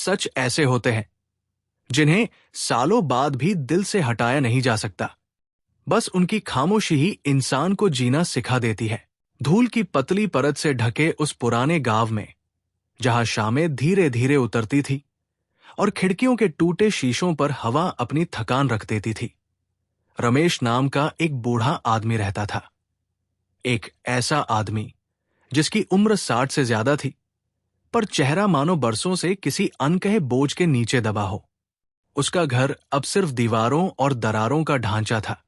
सच ऐसे होते हैं जिन्हें सालों बाद भी दिल से हटाया नहीं जा सकता। बस उनकी खामोशी ही इंसान को जीना सिखा देती है। धूल की पतली परत से ढके उस पुराने गांव में, जहां शामें धीरे धीरे उतरती थी और खिड़कियों के टूटे शीशों पर हवा अपनी थकान रख देती थी, रमेश नाम का एक बूढ़ा आदमी रहता था। एक ऐसा आदमी जिसकी उम्र 60 से ज्यादा थी, पर चेहरा मानो बरसों से किसी अनकहे बोझ के नीचे दबा हो। उसका घर अब सिर्फ दीवारों और दरारों का ढांचा था,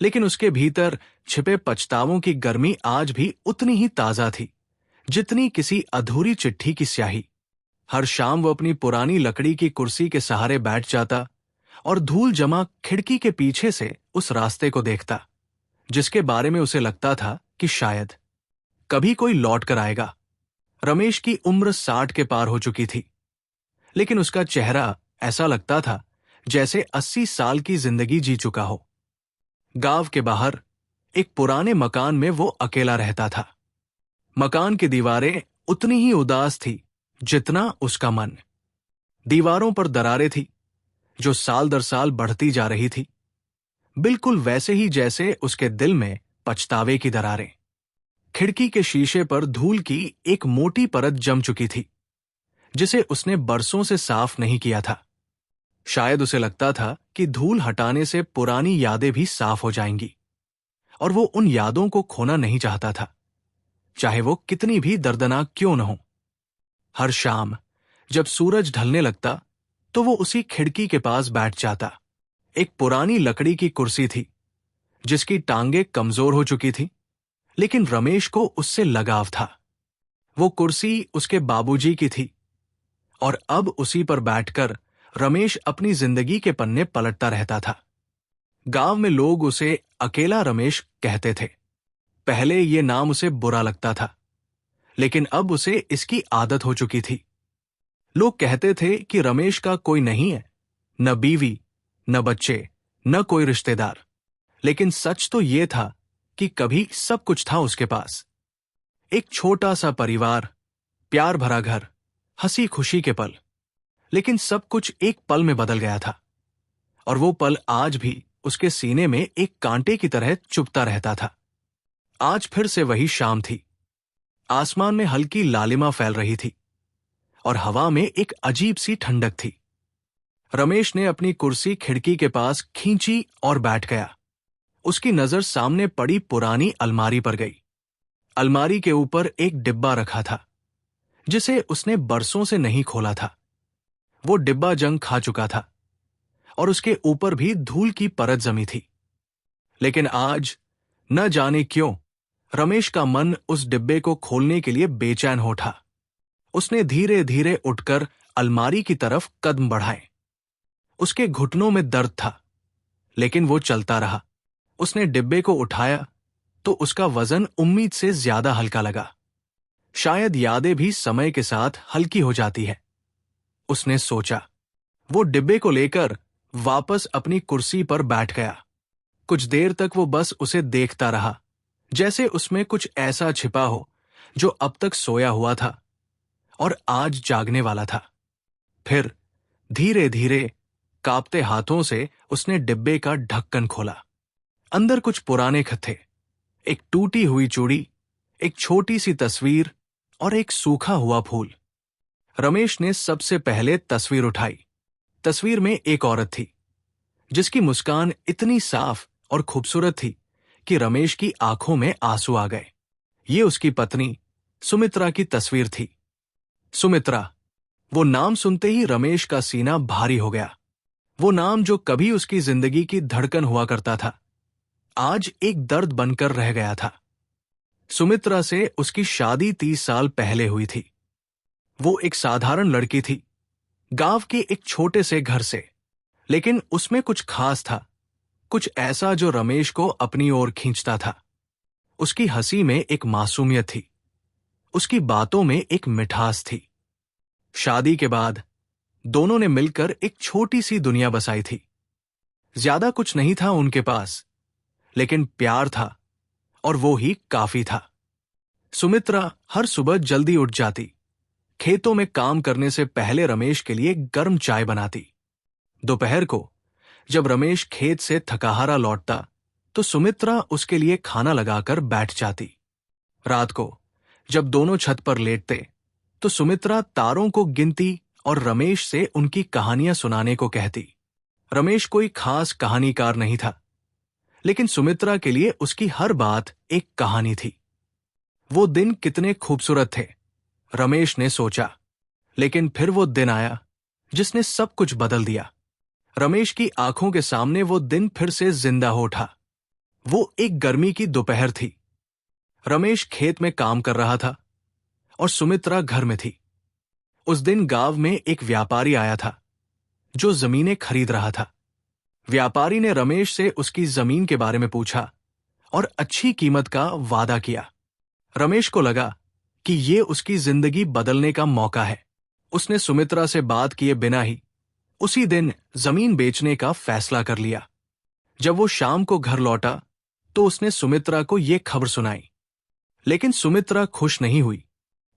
लेकिन उसके भीतर छिपे पछतावों की गर्मी आज भी उतनी ही ताजा थी जितनी किसी अधूरी चिट्ठी की स्याही। हर शाम वो अपनी पुरानी लकड़ी की कुर्सी के सहारे बैठ जाता और धूल जमा खिड़की के पीछे से उस रास्ते को देखता जिसके बारे में उसे लगता था कि शायद कभी कोई लौट कर आएगा। रमेश की उम्र 60 के पार हो चुकी थी, लेकिन उसका चेहरा ऐसा लगता था जैसे 80 साल की जिंदगी जी चुका हो। गांव के बाहर एक पुराने मकान में वो अकेला रहता था। मकान की दीवारें उतनी ही उदास थी जितना उसका मन। दीवारों पर दरारें थी जो साल दर साल बढ़ती जा रही थी, बिल्कुल वैसे ही जैसे उसके दिल में पछतावे की दरारें। खिड़की के शीशे पर धूल की एक मोटी परत जम चुकी थी जिसे उसने बरसों से साफ नहीं किया था। शायद उसे लगता था कि धूल हटाने से पुरानी यादें भी साफ हो जाएंगी, और वो उन यादों को खोना नहीं चाहता था, चाहे वो कितनी भी दर्दनाक क्यों न हो। हर शाम जब सूरज ढलने लगता तो वो उसी खिड़की के पास बैठ जाता। एक पुरानी लकड़ी की कुर्सी थी जिसकी टांगें कमजोर हो चुकी थी, लेकिन रमेश को उससे लगाव था। वो कुर्सी उसके बाबूजी की थी और अब उसी पर बैठकर रमेश अपनी जिंदगी के पन्ने पलटता रहता था। गांव में लोग उसे अकेला रमेश कहते थे। पहले ये नाम उसे बुरा लगता था, लेकिन अब उसे इसकी आदत हो चुकी थी। लोग कहते थे कि रमेश का कोई नहीं है, न बीवी, न बच्चे, न कोई रिश्तेदार, लेकिन सच तो ये था कि कभी सब कुछ था उसके पास। एक छोटा सा परिवार, प्यार भरा घर, हंसी खुशी के पल। लेकिन सब कुछ एक पल में बदल गया था, और वो पल आज भी उसके सीने में एक कांटे की तरह चुभता रहता था। आज फिर से वही शाम थी। आसमान में हल्की लालिमा फैल रही थी और हवा में एक अजीब सी ठंडक थी। रमेश ने अपनी कुर्सी खिड़की के पास खींची और बैठ गया। उसकी नजर सामने पड़ी पुरानी अलमारी पर गई। अलमारी के ऊपर एक डिब्बा रखा था जिसे उसने बरसों से नहीं खोला था। वो डिब्बा जंग खा चुका था और उसके ऊपर भी धूल की परत जमी थी। लेकिन आज न जाने क्यों रमेश का मन उस डिब्बे को खोलने के लिए बेचैन हो उठा। उसने धीरे धीरे उठकर अलमारी की तरफ कदम बढ़ाए। उसके घुटनों में दर्द था, लेकिन वो चलता रहा। उसने डिब्बे को उठाया तो उसका वजन उम्मीद से ज्यादा हल्का लगा। शायद यादें भी समय के साथ हल्की हो जाती है, उसने सोचा। वो डिब्बे को लेकर वापस अपनी कुर्सी पर बैठ गया। कुछ देर तक वो बस उसे देखता रहा, जैसे उसमें कुछ ऐसा छिपा हो जो अब तक सोया हुआ था और आज जागने वाला था। फिर धीरे धीरे कांपते हाथों से उसने डिब्बे का ढक्कन खोला। अंदर कुछ पुराने खत थे, एक टूटी हुई चूड़ी, एक छोटी सी तस्वीर और एक सूखा हुआ फूल। रमेश ने सबसे पहले तस्वीर उठाई। तस्वीर में एक औरत थी जिसकी मुस्कान इतनी साफ और खूबसूरत थी कि रमेश की आंखों में आंसू आ गए। ये उसकी पत्नी सुमित्रा की तस्वीर थी। सुमित्रा, वो नाम सुनते ही रमेश का सीना भारी हो गया। वो नाम जो कभी उसकी जिंदगी की धड़कन हुआ करता था, आज एक दर्द बनकर रह गया था। सुमित्रा से उसकी शादी 30 साल पहले हुई थी। वो एक साधारण लड़की थी, गांव के एक छोटे से घर से, लेकिन उसमें कुछ खास था, कुछ ऐसा जो रमेश को अपनी ओर खींचता था। उसकी हंसी में एक मासूमियत थी, उसकी बातों में एक मिठास थी। शादी के बाद दोनों ने मिलकर एक छोटी सी दुनिया बसाई थी। ज्यादा कुछ नहीं था उनके पास, लेकिन प्यार था, और वो ही काफी था। सुमित्रा हर सुबह जल्दी उठ जाती, खेतों में काम करने से पहले रमेश के लिए गर्म चाय बनाती। दोपहर को जब रमेश खेत से थकाहारा लौटता तो सुमित्रा उसके लिए खाना लगाकर बैठ जाती। रात को जब दोनों छत पर लेटते तो सुमित्रा तारों को गिनती और रमेश से उनकी कहानियां सुनाने को कहती। रमेश कोई खास कहानीकार नहीं था, लेकिन सुमित्रा के लिए उसकी हर बात एक कहानी थी। वो दिन कितने खूबसूरत थे, रमेश ने सोचा। लेकिन फिर वो दिन आया जिसने सब कुछ बदल दिया। रमेश की आंखों के सामने वो दिन फिर से जिंदा हो उठा। वो एक गर्मी की दोपहर थी। रमेश खेत में काम कर रहा था और सुमित्रा घर में थी। उस दिन गांव में एक व्यापारी आया था जो जमीनें खरीद रहा था। व्यापारी ने रमेश से उसकी जमीन के बारे में पूछा और अच्छी कीमत का वादा किया। रमेश को लगा कि ये उसकी जिंदगी बदलने का मौका है। उसने सुमित्रा से बात किए बिना ही उसी दिन जमीन बेचने का फैसला कर लिया। जब वो शाम को घर लौटा तो उसने सुमित्रा को ये खबर सुनाई। लेकिन सुमित्रा खुश नहीं हुई।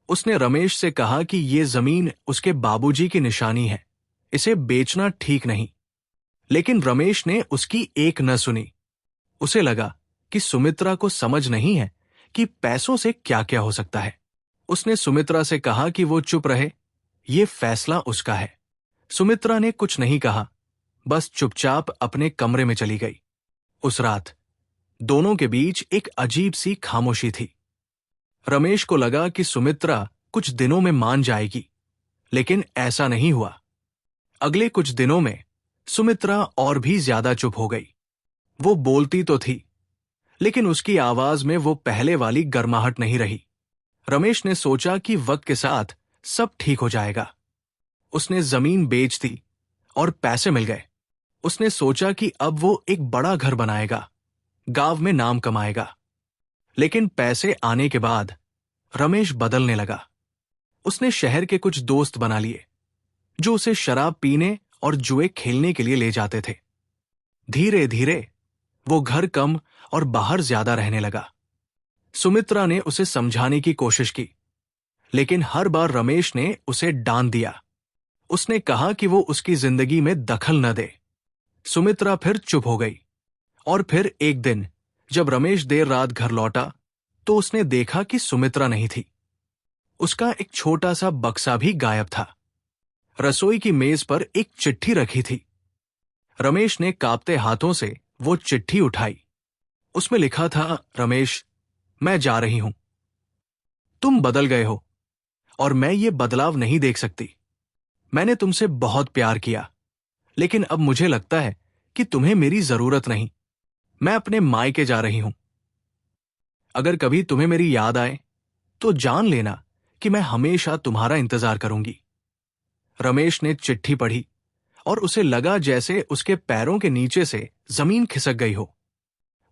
उसने रमेश से कहा कि ये जमीन उसके बाबूजी की निशानी है, इसे बेचना ठीक नहीं। लेकिन रमेश ने उसकी एक न सुनी। उसे लगा कि सुमित्रा को समझ नहीं है कि पैसों से क्या क्या हो सकता है। उसने सुमित्रा से कहा कि वो चुप रहे, ये फैसला उसका है। सुमित्रा ने कुछ नहीं कहा, बस चुपचाप अपने कमरे में चली गई। उस रात दोनों के बीच एक अजीब सी खामोशी थी। रमेश को लगा कि सुमित्रा कुछ दिनों में मान जाएगी, लेकिन ऐसा नहीं हुआ। अगले कुछ दिनों में सुमित्रा और भी ज्यादा चुप हो गई। वो बोलती तो थी, लेकिन उसकी आवाज में वो पहले वाली गर्माहट नहीं रही। रमेश ने सोचा कि वक्त के साथ सब ठीक हो जाएगा। उसने जमीन बेच दी और पैसे मिल गए। उसने सोचा कि अब वो एक बड़ा घर बनाएगा, गांव में नाम कमाएगा। लेकिन पैसे आने के बाद रमेश बदलने लगा। उसने शहर के कुछ दोस्त बना लिए जो उसे शराब पीने और जुए खेलने के लिए ले जाते थे। धीरे धीरे वो घर कम और बाहर ज्यादा रहने लगा। सुमित्रा ने उसे समझाने की कोशिश की, लेकिन हर बार रमेश ने उसे डांट दिया। उसने कहा कि वो उसकी जिंदगी में दखल न दे। सुमित्रा फिर चुप हो गई। और फिर एक दिन जब रमेश देर रात घर लौटा तो उसने देखा कि सुमित्रा नहीं थी। उसका एक छोटा सा बक्सा भी गायब था। रसोई की मेज पर एक चिट्ठी रखी थी। रमेश ने कांपते हाथों से वो चिट्ठी उठाई। उसमें लिखा था, रमेश, मैं जा रही हूं। तुम बदल गए हो और मैं ये बदलाव नहीं देख सकती। मैंने तुमसे बहुत प्यार किया, लेकिन अब मुझे लगता है कि तुम्हें मेरी जरूरत नहीं। मैं अपने मायके जा रही हूं। अगर कभी तुम्हें मेरी याद आए तो जान लेना कि मैं हमेशा तुम्हारा इंतजार करूंगी। रमेश ने चिट्ठी पढ़ी और उसे लगा जैसे उसके पैरों के नीचे से जमीन खिसक गई हो।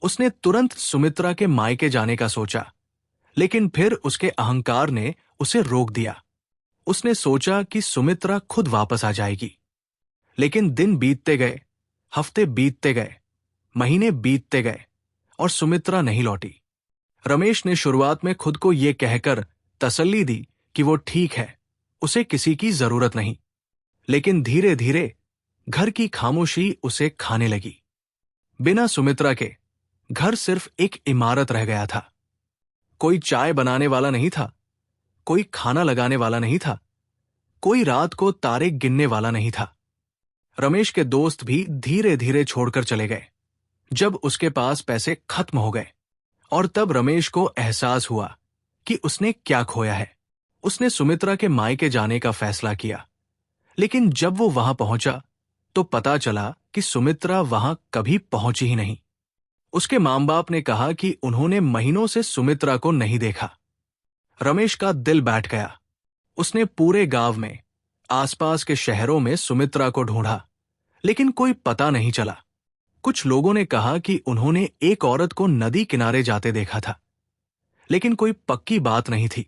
उसने तुरंत सुमित्रा के मायके जाने का सोचा, लेकिन फिर उसके अहंकार ने उसे रोक दिया। उसने सोचा कि सुमित्रा खुद वापस आ जाएगी। लेकिन दिन बीतते गए, हफ्ते बीतते गए, महीने बीतते गए और सुमित्रा नहीं लौटी। रमेश ने शुरुआत में खुद को यह कहकर तसल्ली दी कि वो ठीक है, उसे किसी की जरूरत नहीं। लेकिन धीरे धीरे घर की खामोशी उसे खाने लगी। बिना सुमित्रा के घर सिर्फ एक इमारत रह गया था। कोई चाय बनाने वाला नहीं था, कोई खाना लगाने वाला नहीं था, कोई रात को तारे गिनने वाला नहीं था। रमेश के दोस्त भी धीरे धीरे छोड़कर चले गए जब उसके पास पैसे खत्म हो गए। और तब रमेश को एहसास हुआ कि उसने क्या खोया है। उसने सुमित्रा के मायके जाने का फैसला किया, लेकिन जब वो वहां पहुंचा तो पता चला कि सुमित्रा वहां कभी पहुंची ही नहीं। उसके मां बाप ने कहा कि उन्होंने महीनों से सुमित्रा को नहीं देखा। रमेश का दिल बैठ गया। उसने पूरे गांव में, आसपास के शहरों में सुमित्रा को ढूंढा, लेकिन कोई पता नहीं चला। कुछ लोगों ने कहा कि उन्होंने एक औरत को नदी किनारे जाते देखा था, लेकिन कोई पक्की बात नहीं थी।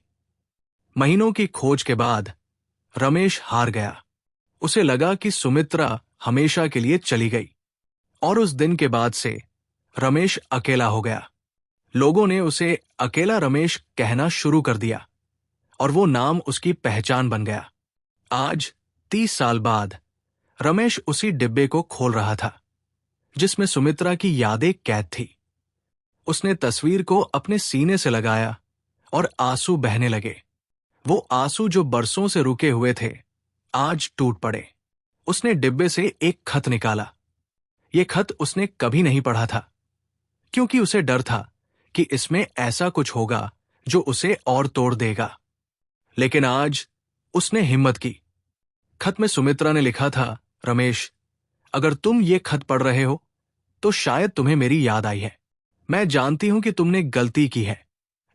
महीनों की खोज के बाद रमेश हार गया। उसे लगा कि सुमित्रा हमेशा के लिए चली गई। और उस दिन के बाद से रमेश अकेला हो गया। लोगों ने उसे अकेला रमेश कहना शुरू कर दिया और वो नाम उसकी पहचान बन गया। आज 30 साल बाद रमेश उसी डिब्बे को खोल रहा था जिसमें सुमित्रा की यादें कैद थी। उसने तस्वीर को अपने सीने से लगाया और आंसू बहने लगे। वो आंसू जो बरसों से रुके हुए थे आज टूट पड़े। उसने डिब्बे से एक खत निकाला। ये खत उसने कभी नहीं पढ़ा था क्योंकि उसे डर था कि इसमें ऐसा कुछ होगा जो उसे और तोड़ देगा। लेकिन आज उसने हिम्मत की। खत में सुमित्रा ने लिखा था, रमेश, अगर तुम ये खत पढ़ रहे हो तो शायद तुम्हें मेरी याद आई है। मैं जानती हूं कि तुमने गलती की है,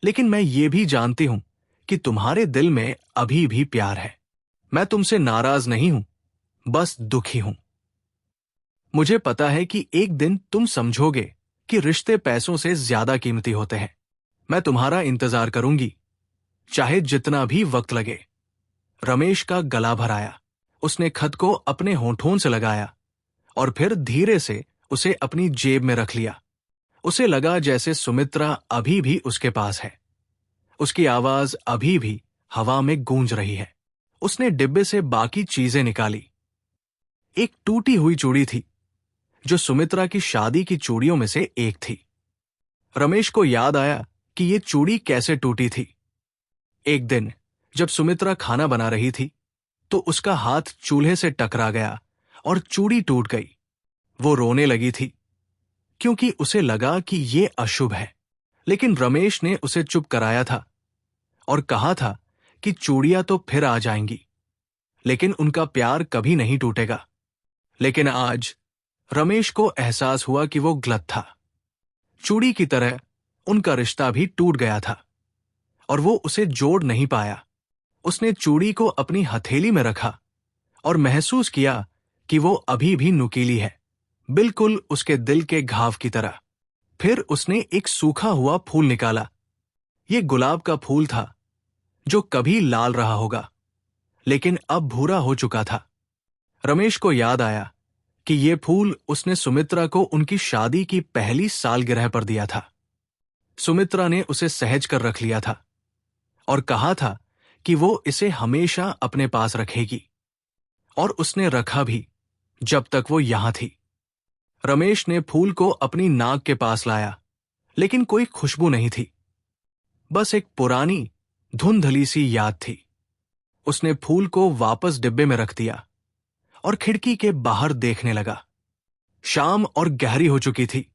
लेकिन मैं ये भी जानती हूं कि तुम्हारे दिल में अभी भी प्यार है। मैं तुमसे नाराज नहीं हूं, बस दुखी हूं। मुझे पता है कि एक दिन तुम समझोगे कि रिश्ते पैसों से ज्यादा कीमती होते हैं। मैं तुम्हारा इंतजार करूंगी, चाहे जितना भी वक्त लगे। रमेश का गला भर आया। उसने खत को अपने होंठों से लगाया और फिर धीरे से उसे अपनी जेब में रख लिया। उसे लगा जैसे सुमित्रा अभी भी उसके पास है। उसकी आवाज अभी भी हवा में गूंज रही है। उसने डिब्बे से बाकी चीजें निकाली। एक टूटी हुई चूड़ी थी जो सुमित्रा की शादी की चूड़ियों में से एक थी। रमेश को याद आया कि ये चूड़ी कैसे टूटी थी। एक दिन जब सुमित्रा खाना बना रही थी तो उसका हाथ चूल्हे से टकरा गया और चूड़ी टूट गई। वो रोने लगी थी क्योंकि उसे लगा कि ये अशुभ है। लेकिन रमेश ने उसे चुप कराया था और कहा था कि चूड़ियां तो फिर आ जाएंगी, लेकिन उनका प्यार कभी नहीं टूटेगा। लेकिन आज रमेश को एहसास हुआ कि वो गलत था। चूड़ी की तरह उनका रिश्ता भी टूट गया था और वो उसे जोड़ नहीं पाया। उसने चूड़ी को अपनी हथेली में रखा और महसूस किया कि वो अभी भी नुकीली है, बिल्कुल उसके दिल के घाव की तरह। फिर उसने एक सूखा हुआ फूल निकाला। ये गुलाब का फूल था जो कभी लाल रहा होगा, लेकिन अब भूरा हो चुका था। रमेश को याद आया कि ये फूल उसने सुमित्रा को उनकी शादी की पहली सालगिरह पर दिया था। सुमित्रा ने उसे सहज कर रख लिया था और कहा था कि वो इसे हमेशा अपने पास रखेगी, और उसने रखा भी जब तक वो यहां थी। रमेश ने फूल को अपनी नाक के पास लाया, लेकिन कोई खुशबू नहीं थी, बस एक पुरानी धुंधली सी याद थी। उसने फूल को वापस डिब्बे में रख दिया और खिड़की के बाहर देखने लगा। शाम और गहरी हो चुकी थी।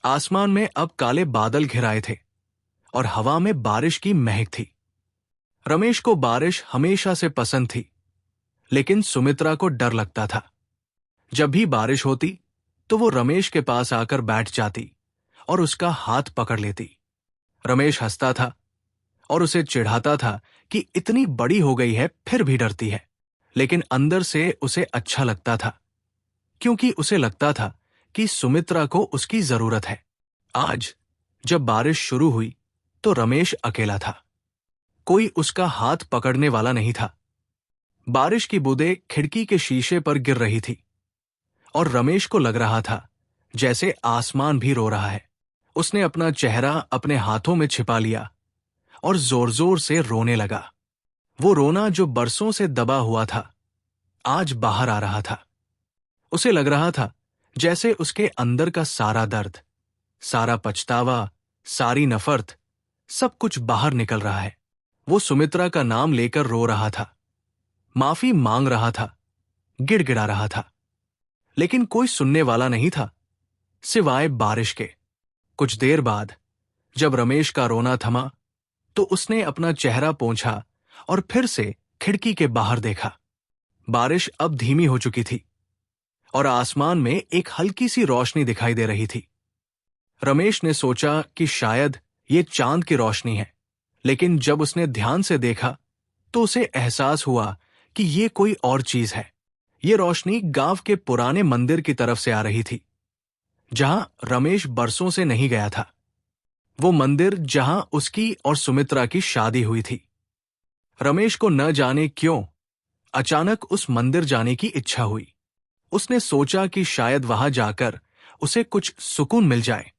आसमान में अब काले बादल घिर आए थे और हवा में बारिश की महक थी। रमेश को बारिश हमेशा से पसंद थी, लेकिन सुमित्रा को डर लगता था। जब भी बारिश होती तो वो रमेश के पास आकर बैठ जाती और उसका हाथ पकड़ लेती। रमेश हंसता था और उसे चिढ़ाता था कि इतनी बड़ी हो गई है फिर भी डरती है, लेकिन अंदर से उसे अच्छा लगता था क्योंकि उसे लगता था कि सुमित्रा को उसकी जरूरत है। आज जब बारिश शुरू हुई तो रमेश अकेला था। कोई उसका हाथ पकड़ने वाला नहीं था। बारिश की बूंदें खिड़की के शीशे पर गिर रही थी और रमेश को लग रहा था जैसे आसमान भी रो रहा है। उसने अपना चेहरा अपने हाथों में छिपा लिया और जोर जोर से रोने लगा। वो रोना जो बरसों से दबा हुआ था आज बाहर आ रहा था। उसे लग रहा था जैसे उसके अंदर का सारा दर्द, सारा पछतावा, सारी नफरत, सब कुछ बाहर निकल रहा है। वो सुमित्रा का नाम लेकर रो रहा था, माफी मांग रहा था, गिड़गिड़ा रहा था, लेकिन कोई सुनने वाला नहीं था सिवाय बारिश के। कुछ देर बाद जब रमेश का रोना थमा तो उसने अपना चेहरा पोंछा और फिर से खिड़की के बाहर देखा। बारिश अब धीमी हो चुकी थी और आसमान में एक हल्की सी रोशनी दिखाई दे रही थी। रमेश ने सोचा कि शायद ये चांद की रोशनी है, लेकिन जब उसने ध्यान से देखा तो उसे एहसास हुआ कि ये कोई और चीज है। ये रोशनी गांव के पुराने मंदिर की तरफ से आ रही थी, जहां रमेश बरसों से नहीं गया था। वो मंदिर जहां उसकी और सुमित्रा की शादी हुई थी। रमेश को न जाने क्यों अचानक उस मंदिर जाने की इच्छा हुई। उसने सोचा कि शायद वहां जाकर उसे कुछ सुकून मिल जाए।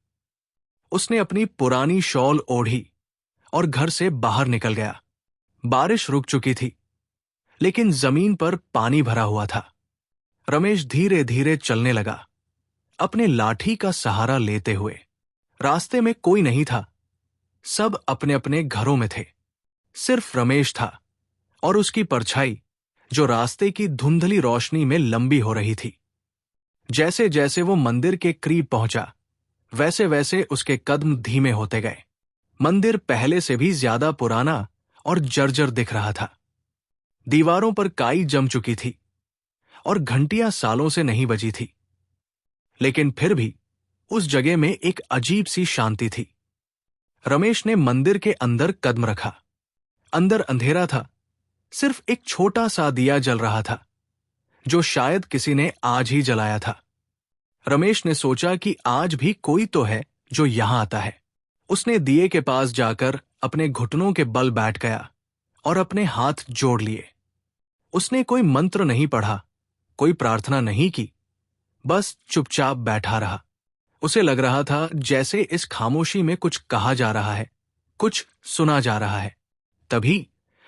उसने अपनी पुरानी शॉल ओढ़ी और घर से बाहर निकल गया। बारिश रुक चुकी थी, लेकिन जमीन पर पानी भरा हुआ था। रमेश धीरे धीरे चलने लगा, अपने लाठी का सहारा लेते हुए। रास्ते में कोई नहीं था, सब अपने अपने घरों में थे। सिर्फ रमेश था और उसकी परछाई जो रास्ते की धुंधली रोशनी में लंबी हो रही थी। जैसे जैसे वो मंदिर के करीब पहुंचा, वैसे वैसे उसके कदम धीमे होते गए। मंदिर पहले से भी ज्यादा पुराना और जर्जर दिख रहा था। दीवारों पर काई जम चुकी थी और घंटियां सालों से नहीं बजी थी, लेकिन फिर भी उस जगह में एक अजीब सी शांति थी। रमेश ने मंदिर के अंदर कदम रखा। अंदर अंधेरा था, सिर्फ एक छोटा सा दिया जल रहा था, जो शायद किसी ने आज ही जलाया था। रमेश ने सोचा कि आज भी कोई तो है जो यहां आता है। उसने दिए के पास जाकर अपने घुटनों के बल बैठ गया और अपने हाथ जोड़ लिए। उसने कोई मंत्र नहीं पढ़ा, कोई प्रार्थना नहीं की, बस चुपचाप बैठा रहा। उसे लग रहा था जैसे इस खामोशी में कुछ कहा जा रहा है, कुछ सुना जा रहा है। तभी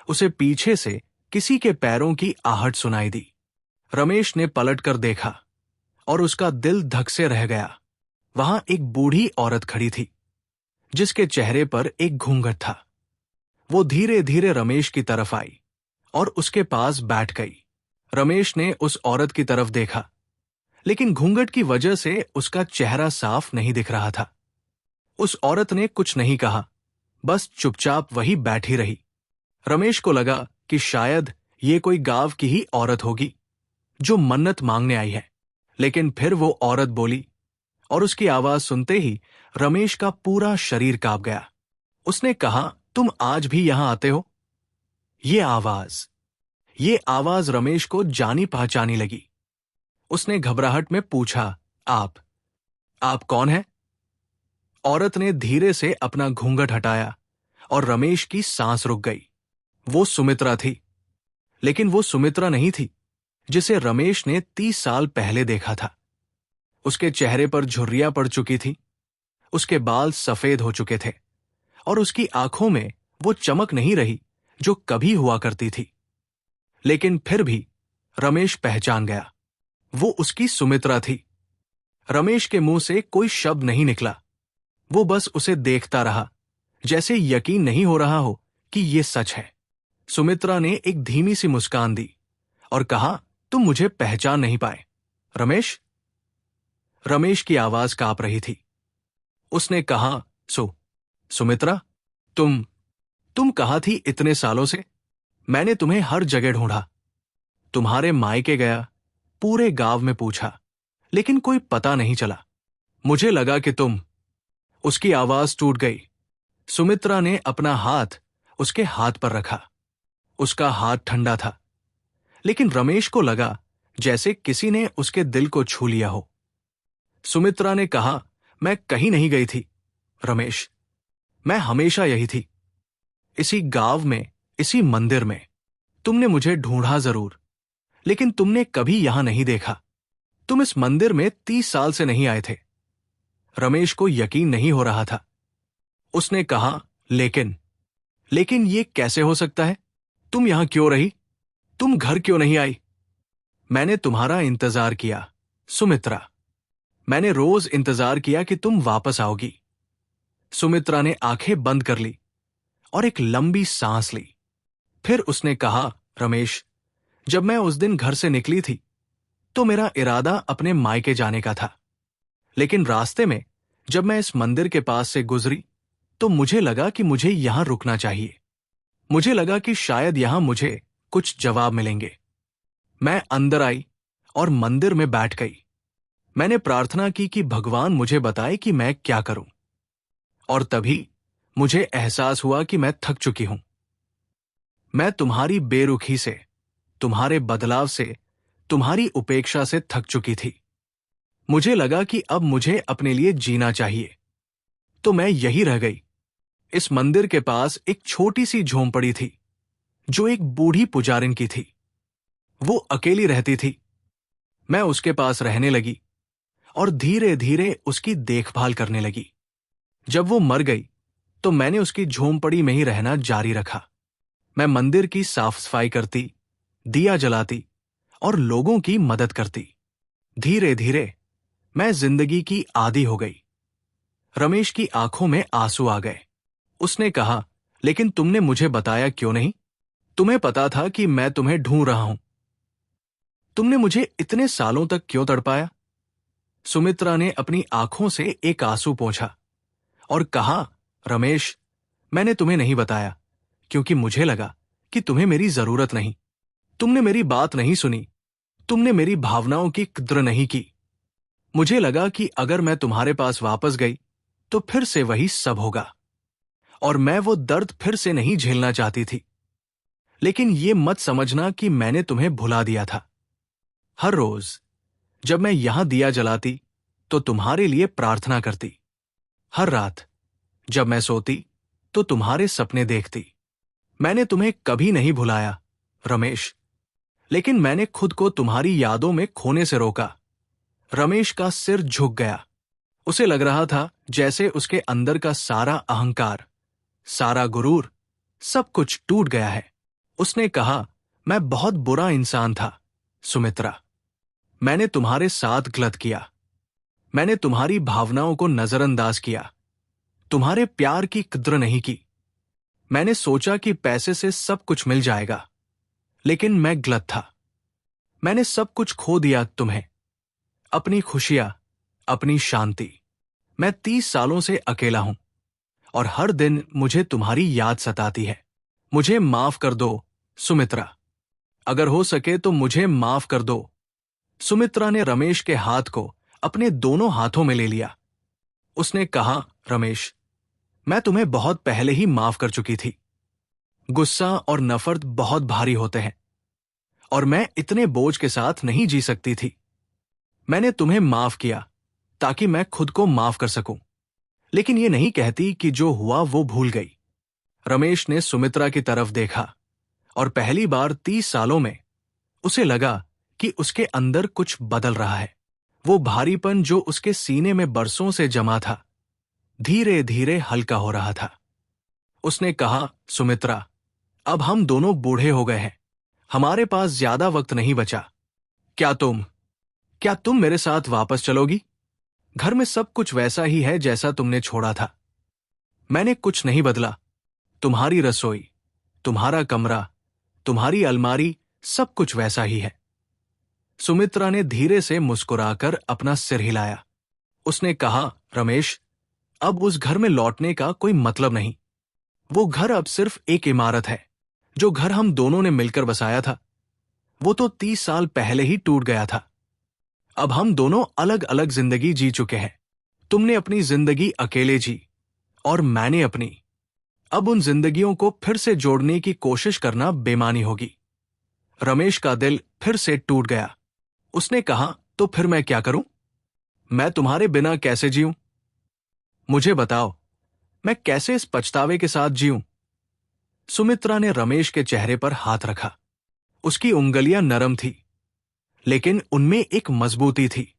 उसे पीछे से किसी के पैरों की आहट सुनाई दी। रमेश ने पलटकर देखा और उसका दिल धक से रह गया। वहां एक बूढ़ी औरत खड़ी थी, जिसके चेहरे पर एक घूंघट था। वो धीरे धीरे रमेश की तरफ आई और उसके पास बैठ गई। रमेश ने उस औरत की तरफ देखा, लेकिन घूंघट की वजह से उसका चेहरा साफ नहीं दिख रहा था। उस औरत ने कुछ नहीं कहा, बस चुपचाप वही बैठी रही। रमेश को लगा कि शायद ये कोई गांव की ही औरत होगी जो मन्नत मांगने आई है। लेकिन फिर वो औरत बोली और उसकी आवाज सुनते ही रमेश का पूरा शरीर कांप गया। उसने कहा, तुम आज भी यहां आते हो? ये आवाज रमेश को जानी पहचानी लगी। उसने घबराहट में पूछा, आप कौन हैं? औरत ने धीरे से अपना घूंघट हटाया और रमेश की सांस रुक गई। वो सुमित्रा थी, लेकिन वो सुमित्रा नहीं थी जिसे रमेश ने 30 साल पहले देखा था। उसके चेहरे पर झुर्रियां पड़ चुकी थी, उसके बाल सफेद हो चुके थे और उसकी आंखों में वो चमक नहीं रही जो कभी हुआ करती थी। लेकिन फिर भी रमेश पहचान गया, वो उसकी सुमित्रा थी। रमेश के मुंह से कोई शब्द नहीं निकला। वो बस उसे देखता रहा, जैसे यकीन नहीं हो रहा हो कि ये सच है। सुमित्रा ने एक धीमी सी मुस्कान दी और कहा, तुम मुझे पहचान नहीं पाए, रमेश? रमेश की आवाज कांप रही थी। उसने कहा, सुमित्रा, तुम कहाँ थी इतने सालों से? मैंने तुम्हें हर जगह ढूंढा, तुम्हारे मायके गया, पूरे गांव में पूछा, लेकिन कोई पता नहीं चला। मुझे लगा कि तुम। उसकी आवाज टूट गई। सुमित्रा ने अपना हाथ उसके हाथ पर रखा। उसका हाथ ठंडा था, लेकिन रमेश को लगा जैसे किसी ने उसके दिल को छू लिया हो। सुमित्रा ने कहा, मैं कहीं नहीं गई थी रमेश, मैं हमेशा यही थी, इसी गांव में, इसी मंदिर में। तुमने मुझे ढूंढा जरूर, लेकिन तुमने कभी यहां नहीं देखा। तुम इस मंदिर में 30 साल से नहीं आए थे। रमेश को यकीन नहीं हो रहा था। उसने कहा, लेकिन ये कैसे हो सकता है? तुम यहां क्यों रही? तुम घर क्यों नहीं आई? मैंने तुम्हारा इंतजार किया सुमित्रा, मैंने रोज इंतजार किया कि तुम वापस आओगी। सुमित्रा ने आंखें बंद कर ली और एक लंबी सांस ली। फिर उसने कहा, रमेश, जब मैं उस दिन घर से निकली थी तो मेरा इरादा अपने मायके जाने का था, लेकिन रास्ते में जब मैं इस मंदिर के पास से गुजरी तो मुझे लगा कि मुझे यहां रुकना चाहिए। मुझे लगा कि शायद यहां मुझे कुछ जवाब मिलेंगे। मैं अंदर आई और मंदिर में बैठ गई। मैंने प्रार्थना की कि भगवान मुझे बताए कि मैं क्या करूं। और तभी मुझे एहसास हुआ कि मैं थक चुकी हूं। मैं तुम्हारी बेरुखी से, तुम्हारे बदलाव से, तुम्हारी उपेक्षा से थक चुकी थी। मुझे लगा कि अब मुझे अपने लिए जीना चाहिए, तो मैं यही रह गई। इस मंदिर के पास एक छोटी सी झोंपड़ी थी जो एक बूढ़ी पुजारिन की थी। वो अकेली रहती थी। मैं उसके पास रहने लगी और धीरे धीरे उसकी देखभाल करने लगी। जब वो मर गई तो मैंने उसकी झोंपड़ी में ही रहना जारी रखा। मैं मंदिर की साफ सफाई करती, दिया जलाती और लोगों की मदद करती। धीरे धीरे मैं जिंदगी की आदी हो गई। रमेश की आंखों में आंसू आ गए। उसने कहा, लेकिन तुमने मुझे बताया क्यों नहीं? तुम्हें पता था कि मैं तुम्हें ढूंढ रहा हूं। तुमने मुझे इतने सालों तक क्यों तड़पाया? सुमित्रा ने अपनी आंखों से एक आंसू पोंछा और कहा, रमेश, मैंने तुम्हें नहीं बताया क्योंकि मुझे लगा कि तुम्हें मेरी जरूरत नहीं। तुमने मेरी बात नहीं सुनी। तुमने मेरी भावनाओं की कद्र नहीं की। मुझे लगा कि अगर मैं तुम्हारे पास वापस गई तो फिर से वही सब होगा और मैं वो दर्द फिर से नहीं झेलना चाहती थी। लेकिन ये मत समझना कि मैंने तुम्हें भुला दिया था। हर रोज जब मैं यहां दिया जलाती तो तुम्हारे लिए प्रार्थना करती। हर रात जब मैं सोती तो तुम्हारे सपने देखती। मैंने तुम्हें कभी नहीं भुलाया, रमेश, लेकिन मैंने खुद को तुम्हारी यादों में खोने से रोका। रमेश का सिर झुक गया। उसे लग रहा था जैसे उसके अंदर का सारा अहंकार, सारा गुरूर, सब कुछ टूट गया है। उसने कहा, मैं बहुत बुरा इंसान था, सुमित्रा। मैंने तुम्हारे साथ गलत किया। मैंने तुम्हारी भावनाओं को नजरअंदाज किया, तुम्हारे प्यार की कद्र नहीं की। मैंने सोचा कि पैसे से सब कुछ मिल जाएगा, लेकिन मैं गलत था। मैंने सब कुछ खो दिया तुम्हें, अपनी खुशियां, अपनी शांति। मैं 30 सालों से अकेला हूं और हर दिन मुझे तुम्हारी याद सताती है। मुझे माफ कर दो, सुमित्रा। अगर हो सके तो मुझे माफ कर दो। सुमित्रा ने रमेश के हाथ को अपने दोनों हाथों में ले लिया। उसने कहा, रमेश, मैं तुम्हें बहुत पहले ही माफ कर चुकी थी। गुस्सा और नफरत बहुत भारी होते हैं और मैं इतने बोझ के साथ नहीं जी सकती थी। मैंने तुम्हें माफ किया ताकि मैं खुद को माफ कर सकूं, लेकिन ये नहीं कहती कि जो हुआ वो भूल गई। रमेश ने सुमित्रा की तरफ देखा और पहली बार 30 सालों में उसे लगा कि उसके अंदर कुछ बदल रहा है। वो भारीपन जो उसके सीने में बरसों से जमा था, धीरे धीरे हल्का हो रहा था। उसने कहा, सुमित्रा, अब हम दोनों बूढ़े हो गए हैं। हमारे पास ज्यादा वक्त नहीं बचा। क्या तुम मेरे साथ वापस चलोगी? घर में सब कुछ वैसा ही है जैसा तुमने छोड़ा था। मैंने कुछ नहीं बदला। तुम्हारी रसोई, तुम्हारा कमरा, तुम्हारी अलमारी, सब कुछ वैसा ही है। सुमित्रा ने धीरे से मुस्कुराकर अपना सिर हिलाया। उसने कहा, रमेश, अब उस घर में लौटने का कोई मतलब नहीं। वो घर अब सिर्फ एक इमारत है। जो घर हम दोनों ने मिलकर बसाया था, वो तो 30 साल पहले ही टूट गया था। अब हम दोनों अलग अलग जिंदगी जी चुके हैं। तुमने अपनी जिंदगी अकेले जी और मैंने अपनी। अब उन जिंदगियों को फिर से जोड़ने की कोशिश करना बेमानी होगी। रमेश का दिल फिर से टूट गया। उसने कहा, तो फिर मैं क्या करूं? मैं तुम्हारे बिना कैसे जीऊं? मुझे बताओ, मैं कैसे इस पछतावे के साथ जीऊं? सुमित्रा ने रमेश के चेहरे पर हाथ रखा। उसकी उंगलियां नरम थी, लेकिन उनमें एक मजबूती थी।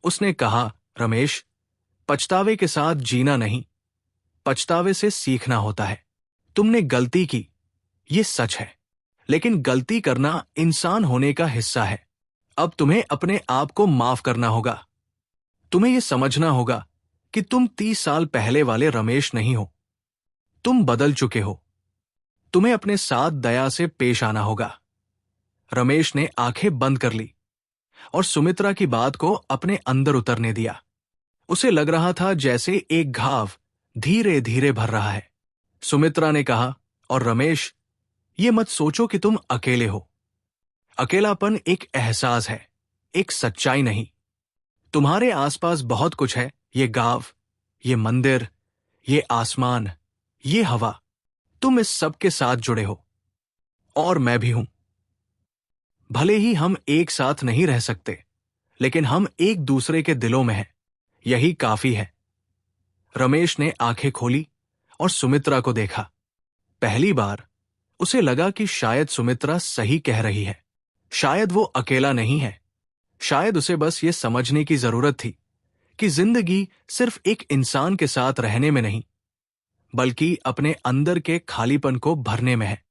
उसने कहा, रमेश, पछतावे के साथ जीना नहीं, पछतावे से सीखना होता है। तुमने गलती की, ये सच है, लेकिन गलती करना इंसान होने का हिस्सा है। अब तुम्हें अपने आप को माफ करना होगा। तुम्हें यह समझना होगा कि तुम 30 साल पहले वाले रमेश नहीं हो। तुम बदल चुके हो। तुम्हें अपने साथ दया से पेश आना होगा। रमेश ने आंखें बंद कर ली और सुमित्रा की बात को अपने अंदर उतरने दिया। उसे लग रहा था जैसे एक घाव धीरे धीरे भर रहा है। सुमित्रा ने कहा, और रमेश, ये मत सोचो कि तुम अकेले हो। अकेलापन एक एहसास है, एक सच्चाई नहीं। तुम्हारे आसपास बहुत कुछ है, ये गांव, ये मंदिर, ये आसमान, ये हवा। तुम इस सब के साथ जुड़े हो और मैं भी हूं। भले ही हम एक साथ नहीं रह सकते, लेकिन हम एक दूसरे के दिलों में हैं। यही काफी है। रमेश ने आंखें खोली और सुमित्रा को देखा। पहली बार उसे लगा कि शायद सुमित्रा सही कह रही है। शायद वो अकेला नहीं है। शायद उसे बस ये समझने की जरूरत थी कि जिंदगी सिर्फ एक इंसान के साथ रहने में नहीं, बल्कि अपने अंदर के खालीपन को भरने में है।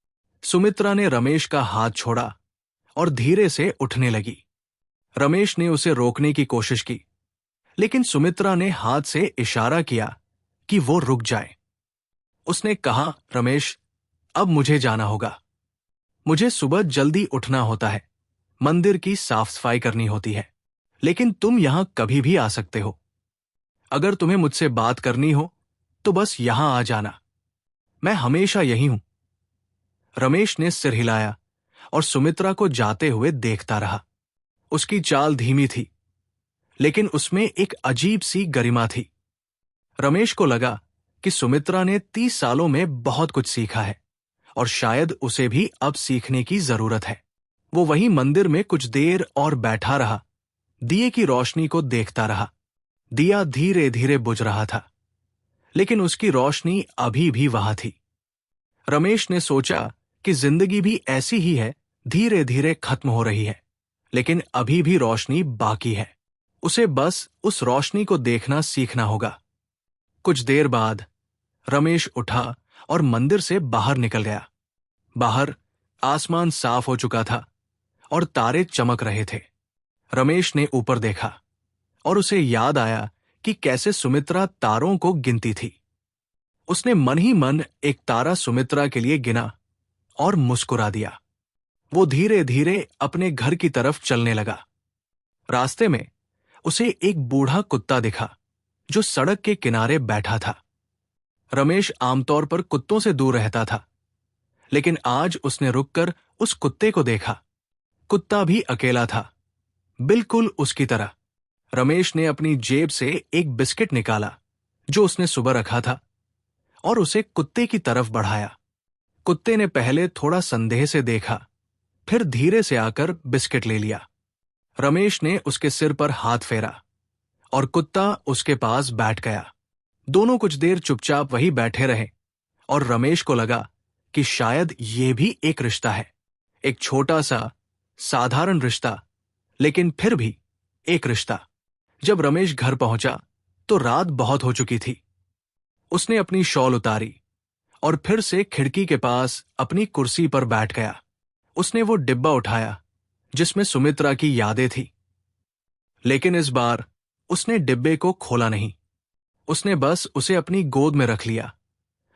सुमित्रा ने रमेश का हाथ छोड़ा और धीरे से उठने लगी। रमेश ने उसे रोकने की कोशिश की, लेकिन सुमित्रा ने हाथ से इशारा किया कि वो रुक जाए। उसने कहा, रमेश, अब मुझे जाना होगा। मुझे सुबह जल्दी उठना होता है, मंदिर की साफ सफाई करनी होती है, लेकिन तुम यहां कभी भी आ सकते हो। अगर तुम्हें मुझसे बात करनी हो तो बस यहां आ जाना, मैं हमेशा यही हूं। रमेश ने सिर हिलाया और सुमित्रा को जाते हुए देखता रहा। उसकी चाल धीमी थी, लेकिन उसमें एक अजीब सी गरिमा थी। रमेश को लगा कि सुमित्रा ने 30 सालों में बहुत कुछ सीखा है और शायद उसे भी अब सीखने की जरूरत है। वो वहीं मंदिर में कुछ देर और बैठा रहा, दिए की रोशनी को देखता रहा। दिया धीरे धीरे बुझ रहा था, लेकिन उसकी रोशनी अभी भी वहां थी। रमेश ने सोचा कि जिंदगी भी ऐसी ही है, धीरे धीरे खत्म हो रही है, लेकिन अभी भी रोशनी बाकी है। उसे बस उस रोशनी को देखना सीखना होगा। कुछ देर बाद रमेश उठा और मंदिर से बाहर निकल गया। बाहर आसमान साफ हो चुका था और तारे चमक रहे थे। रमेश ने ऊपर देखा और उसे याद आया कि कैसे सुमित्रा तारों को गिनती थी। उसने मन ही मन एक तारा सुमित्रा के लिए गिना और मुस्कुरा दिया। वो धीरे धीरे अपने घर की तरफ चलने लगा। रास्ते में उसे एक बूढ़ा कुत्ता दिखा जो सड़क के किनारे बैठा था। रमेश आमतौर पर कुत्तों से दूर रहता था, लेकिन आज उसने रुककर उस कुत्ते को देखा। कुत्ता भी अकेला था, बिल्कुल उसकी तरह। रमेश ने अपनी जेब से एक बिस्किट निकाला जो उसने सुबह रखा था और उसे कुत्ते की तरफ बढ़ाया। कुत्ते ने पहले थोड़ा संदेह से देखा, फिर धीरे से आकर बिस्किट ले लिया। रमेश ने उसके सिर पर हाथ फेरा और कुत्ता उसके पास बैठ गया। दोनों कुछ देर चुपचाप वहीं बैठे रहे और रमेश को लगा कि शायद ये भी एक रिश्ता है, एक छोटा सा साधारण रिश्ता, लेकिन फिर भी एक रिश्ता। जब रमेश घर पहुंचा तो रात बहुत हो चुकी थी। उसने अपनी शॉल उतारी और फिर से खिड़की के पास अपनी कुर्सी पर बैठ गया। उसने वो डिब्बा उठाया जिसमें सुमित्रा की यादें थी, लेकिन इस बार उसने डिब्बे को खोला नहीं। उसने बस उसे अपनी गोद में रख लिया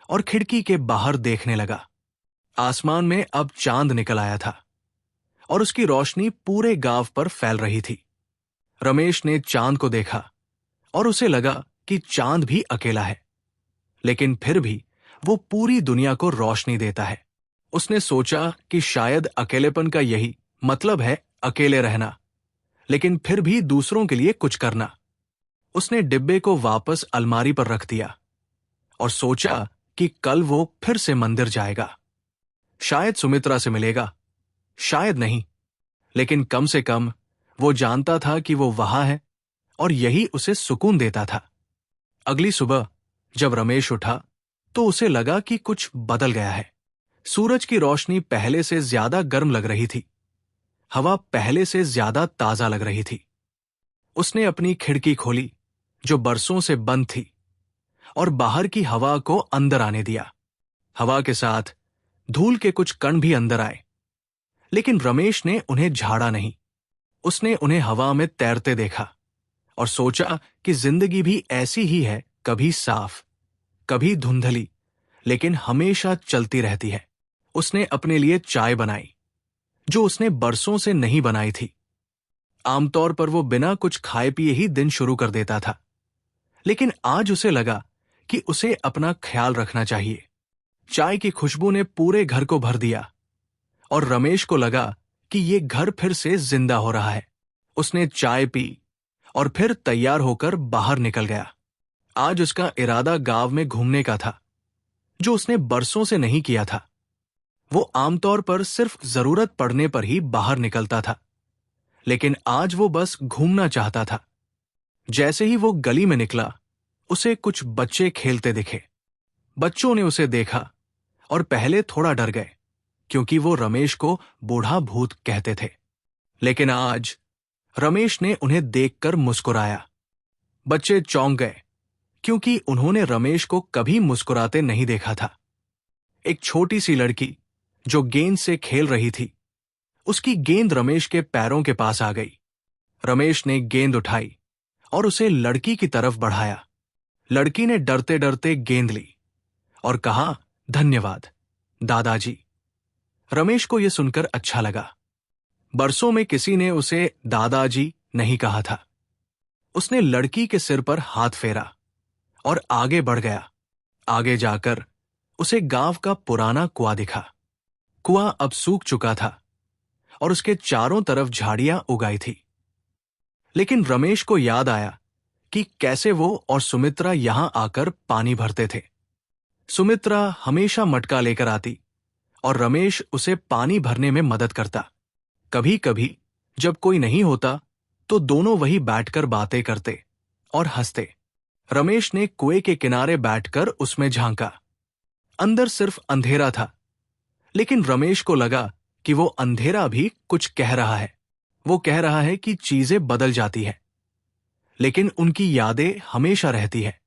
और खिड़की के बाहर देखने लगा। आसमान में अब चांद निकल आया था और उसकी रोशनी पूरे गांव पर फैल रही थी। रमेश ने चांद को देखा और उसे लगा कि चांद भी अकेला है, लेकिन फिर भी वो पूरी दुनिया को रोशनी देता है। उसने सोचा कि शायद अकेलेपन का यही मतलब है, अकेले रहना, लेकिन फिर भी दूसरों के लिए कुछ करना। उसने डिब्बे को वापस अलमारी पर रख दिया और सोचा कि कल वो फिर से मंदिर जाएगा। शायद सुमित्रा से मिलेगा, शायद नहीं, लेकिन कम से कम वो जानता था कि वो वहां है और यही उसे सुकून देता था। अगली सुबह जब रमेश उठा तो उसे लगा कि कुछ बदल गया है। सूरज की रोशनी पहले से ज्यादा गर्म लग रही थी। हवा पहले से ज्यादा ताजा लग रही थी। उसने अपनी खिड़की खोली जो बरसों से बंद थी और बाहर की हवा को अंदर आने दिया। हवा के साथ धूल के कुछ कण भी अंदर आए, लेकिन रमेश ने उन्हें झाड़ा नहीं। उसने उन्हें हवा में तैरते देखा और सोचा कि जिंदगी भी ऐसी ही है, कभी साफ, कभी धुंधली, लेकिन हमेशा चलती रहती है। उसने अपने लिए चाय बनाई जो उसने बरसों से नहीं बनाई थी। आमतौर पर वो बिना कुछ खाए पिए ही दिन शुरू कर देता था, लेकिन आज उसे लगा कि उसे अपना ख्याल रखना चाहिए। चाय की खुशबू ने पूरे घर को भर दिया और रमेश को लगा कि ये घर फिर से जिंदा हो रहा है। उसने चाय पी और फिर तैयार होकर बाहर निकल गया। आज उसका इरादा गांव में घूमने का था, जो उसने बरसों से नहीं किया था। वो आमतौर पर सिर्फ जरूरत पड़ने पर ही बाहर निकलता था, लेकिन आज वो बस घूमना चाहता था। जैसे ही वो गली में निकला, उसे कुछ बच्चे खेलते दिखे। बच्चों ने उसे देखा और पहले थोड़ा डर गए, क्योंकि वो रमेश को बूढ़ा भूत कहते थे। लेकिन आज रमेश ने उन्हें देखकर मुस्कुराया। बच्चे चौंक गए, क्योंकि उन्होंने रमेश को कभी मुस्कुराते नहीं देखा था। एक छोटी सी लड़की जो गेंद से खेल रही थी। उसकी गेंद रमेश के पैरों के पास आ गई। रमेश ने गेंद उठाई और उसे लड़की की तरफ बढ़ाया। लड़की ने डरते डरते गेंद ली और कहा, धन्यवाद दादाजी। रमेश को यह सुनकर अच्छा लगा। बरसों में किसी ने उसे दादाजी नहीं कहा था। उसने लड़की के सिर पर हाथ फेरा और आगे बढ़ गया। आगे जाकर उसे गांव का पुराना कुआं दिखा। कुआं अब सूख चुका था और उसके चारों तरफ झाड़ियां उगाई थी। लेकिन रमेश को याद आया कि कैसे वो और सुमित्रा यहां आकर पानी भरते थे। सुमित्रा हमेशा मटका लेकर आती और रमेश उसे पानी भरने में मदद करता। कभी कभी जब कोई नहीं होता तो दोनों वहीं बैठकर बातें करते और हंसते। रमेश ने कुएं के किनारे बैठकर उसमें झांका। अंदर सिर्फ अंधेरा था, लेकिन रमेश को लगा कि वो अंधेरा भी कुछ कह रहा है। वो कह रहा है कि चीजें बदल जाती है, लेकिन उनकी यादें हमेशा रहती है।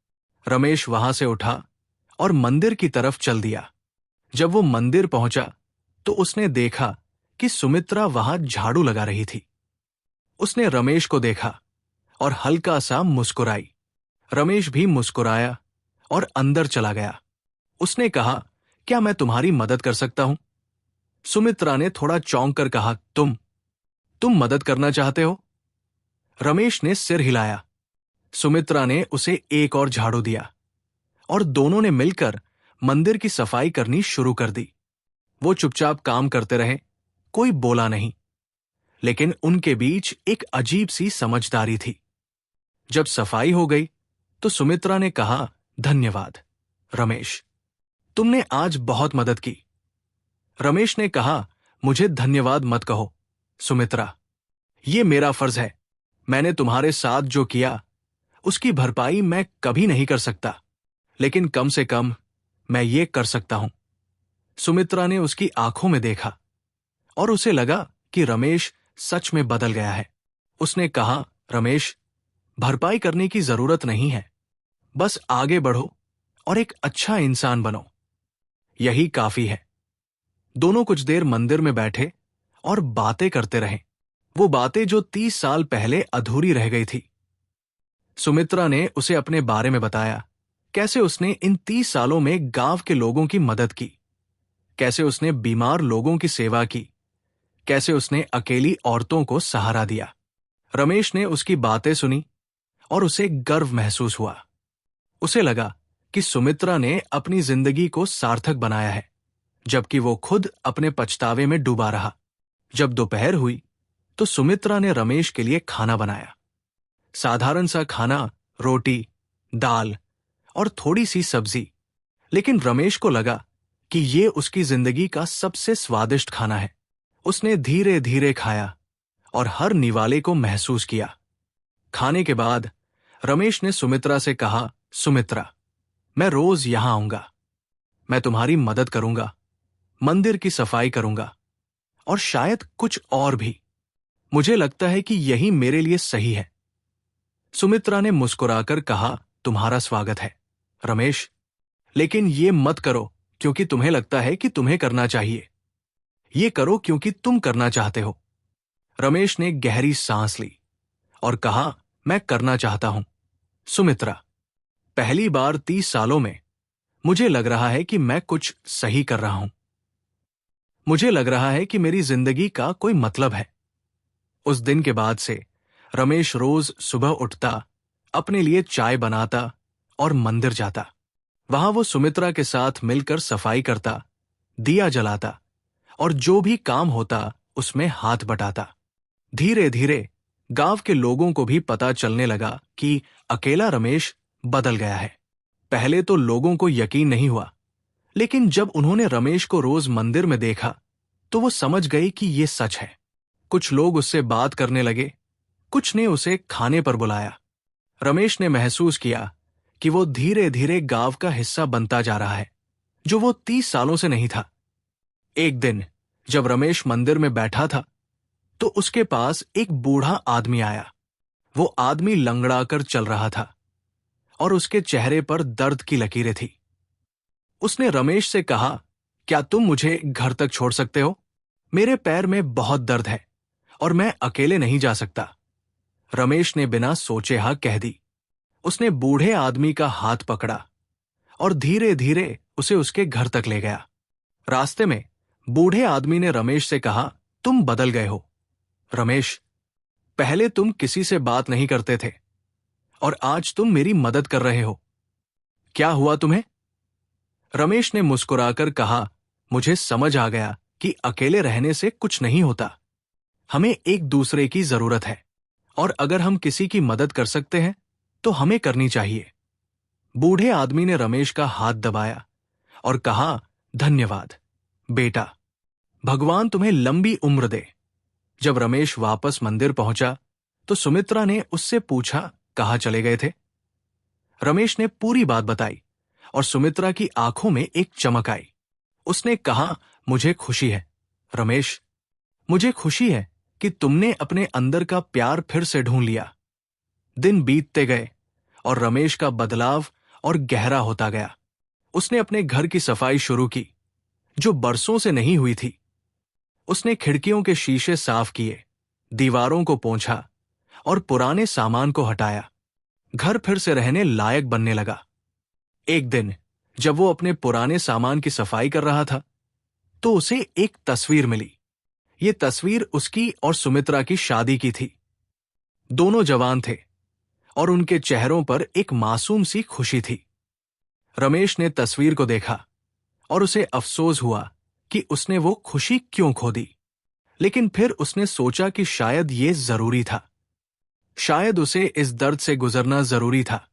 रमेश वहां से उठा और मंदिर की तरफ चल दिया। जब वो मंदिर पहुंचा तो उसने देखा कि सुमित्रा वहां झाड़ू लगा रही थी। उसने रमेश को देखा और हल्का सा मुस्कुराई। रमेश भी मुस्कुराया और अंदर चला गया। उसने कहा, क्या मैं तुम्हारी मदद कर सकता हूं? सुमित्रा ने थोड़ा चौंक कर कहा, तुम मदद करना चाहते हो? रमेश ने सिर हिलाया। सुमित्रा ने उसे एक और झाड़ू दिया और दोनों ने मिलकर मंदिर की सफाई करनी शुरू कर दी। वो चुपचाप काम करते रहे, कोई बोला नहीं, लेकिन उनके बीच एक अजीब सी समझदारी थी। जब सफाई हो गई तो सुमित्रा ने कहा, धन्यवाद रमेश, तुमने आज बहुत मदद की। रमेश ने कहा, मुझे धन्यवाद मत कहो सुमित्रा, ये मेरा फर्ज है। मैंने तुम्हारे साथ जो किया उसकी भरपाई मैं कभी नहीं कर सकता, लेकिन कम से कम मैं ये कर सकता हूं। सुमित्रा ने उसकी आंखों में देखा और उसे लगा कि रमेश सच में बदल गया है। उसने कहा, रमेश, भरपाई करने की जरूरत नहीं है, बस आगे बढ़ो और एक अच्छा इंसान बनो, यही काफी है। दोनों कुछ देर मंदिर में बैठे और बातें करते रहे, वो बातें जो 30 साल पहले अधूरी रह गई थी। सुमित्रा ने उसे अपने बारे में बताया, कैसे उसने इन 30 सालों में गांव के लोगों की मदद की, कैसे उसने बीमार लोगों की सेवा की, कैसे उसने अकेली औरतों को सहारा दिया। रमेश ने उसकी बातें सुनी और उसे गर्व महसूस हुआ। उसे लगा कि सुमित्रा ने अपनी जिंदगी को सार्थक बनाया है, जबकि वो खुद अपने पछतावे में डूबा रहा। जब दोपहर हुई तो सुमित्रा ने रमेश के लिए खाना बनाया। साधारण सा खाना, रोटी, दाल और थोड़ी सी सब्जी, लेकिन रमेश को लगा कि ये उसकी जिंदगी का सबसे स्वादिष्ट खाना है। उसने धीरे धीरे खाया और हर निवाले को महसूस किया। खाने के बाद रमेश ने सुमित्रा से कहा, सुमित्रा, मैं रोज यहां आऊंगा, मैं तुम्हारी मदद करूंगा, मंदिर की सफाई करूंगा और शायद कुछ और भी। मुझे लगता है कि यही मेरे लिए सही है। सुमित्रा ने मुस्कुराकर कहा, तुम्हारा स्वागत है रमेश, लेकिन ये मत करो क्योंकि तुम्हें लगता है कि तुम्हें करना चाहिए, ये करो क्योंकि तुम करना चाहते हो। रमेश ने गहरी सांस ली और कहा, मैं करना चाहता हूं सुमित्रा, पहली बार 30 सालों में मुझे लग रहा है कि मैं कुछ सही कर रहा हूं। मुझे लग रहा है कि मेरी जिंदगी का कोई मतलब है। उस दिन के बाद से रमेश रोज सुबह उठता, अपने लिए चाय बनाता और मंदिर जाता। वहां वो सुमित्रा के साथ मिलकर सफाई करता, दिया जलाता और जो भी काम होता उसमें हाथ बटाता। धीरे धीरे गांव के लोगों को भी पता चलने लगा कि अकेला रमेश बदल गया है। पहले तो लोगों को यकीन नहीं हुआ, लेकिन जब उन्होंने रमेश को रोज मंदिर में देखा तो वो समझ गए कि ये सच है। कुछ लोग उससे बात करने लगे, कुछ ने उसे खाने पर बुलाया। रमेश ने महसूस किया कि वो धीरे धीरे गांव का हिस्सा बनता जा रहा है, जो वो 30 सालों से नहीं था। एक दिन जब रमेश मंदिर में बैठा था तो उसके पास एक बूढ़ा आदमी आया। वो आदमी लंगड़ाकर चल रहा था और उसके चेहरे पर दर्द की लकीरें थी। उसने रमेश से कहा, क्या तुम मुझे घर तक छोड़ सकते हो? मेरे पैर में बहुत दर्द है और मैं अकेले नहीं जा सकता। रमेश ने बिना सोचे हाँ कह दी। उसने बूढ़े आदमी का हाथ पकड़ा और धीरे धीरे उसे उसके घर तक ले गया। रास्ते में बूढ़े आदमी ने रमेश से कहा, तुम बदल गए हो रमेश। पहले तुम किसी से बात नहीं करते थे और आज तुम मेरी मदद कर रहे हो। क्या हुआ तुम्हें? रमेश ने मुस्कुराकर कहा, मुझे समझ आ गया कि अकेले रहने से कुछ नहीं होता। हमें एक दूसरे की जरूरत है और अगर हम किसी की मदद कर सकते हैं तो हमें करनी चाहिए। बूढ़े आदमी ने रमेश का हाथ दबाया और कहा, धन्यवाद बेटा, भगवान तुम्हें लंबी उम्र दे। जब रमेश वापस मंदिर पहुंचा तो सुमित्रा ने उससे पूछा, कहाँ चले गए थे? रमेश ने पूरी बात बताई और सुमित्रा की आंखों में एक चमक आई। उसने कहा, मुझे खुशी है रमेश, मुझे खुशी है कि तुमने अपने अंदर का प्यार फिर से ढूंढ लिया। दिन बीतते गए और रमेश का बदलाव और गहरा होता गया। उसने अपने घर की सफाई शुरू की, जो बरसों से नहीं हुई थी। उसने खिड़कियों के शीशे साफ किए, दीवारों को पोंछा और पुराने सामान को हटाया। घर फिर से रहने लायक बनने लगा। एक दिन जब वो अपने पुराने सामान की सफाई कर रहा था तो उसे एक तस्वीर मिली। ये तस्वीर उसकी और सुमित्रा की शादी की थी। दोनों जवान थे और उनके चेहरों पर एक मासूम सी खुशी थी। रमेश ने तस्वीर को देखा और उसे अफसोस हुआ कि उसने वो खुशी क्यों खो दी। लेकिन फिर उसने सोचा कि शायद ये जरूरी था। शायद उसे इस दर्द से गुजरना जरूरी था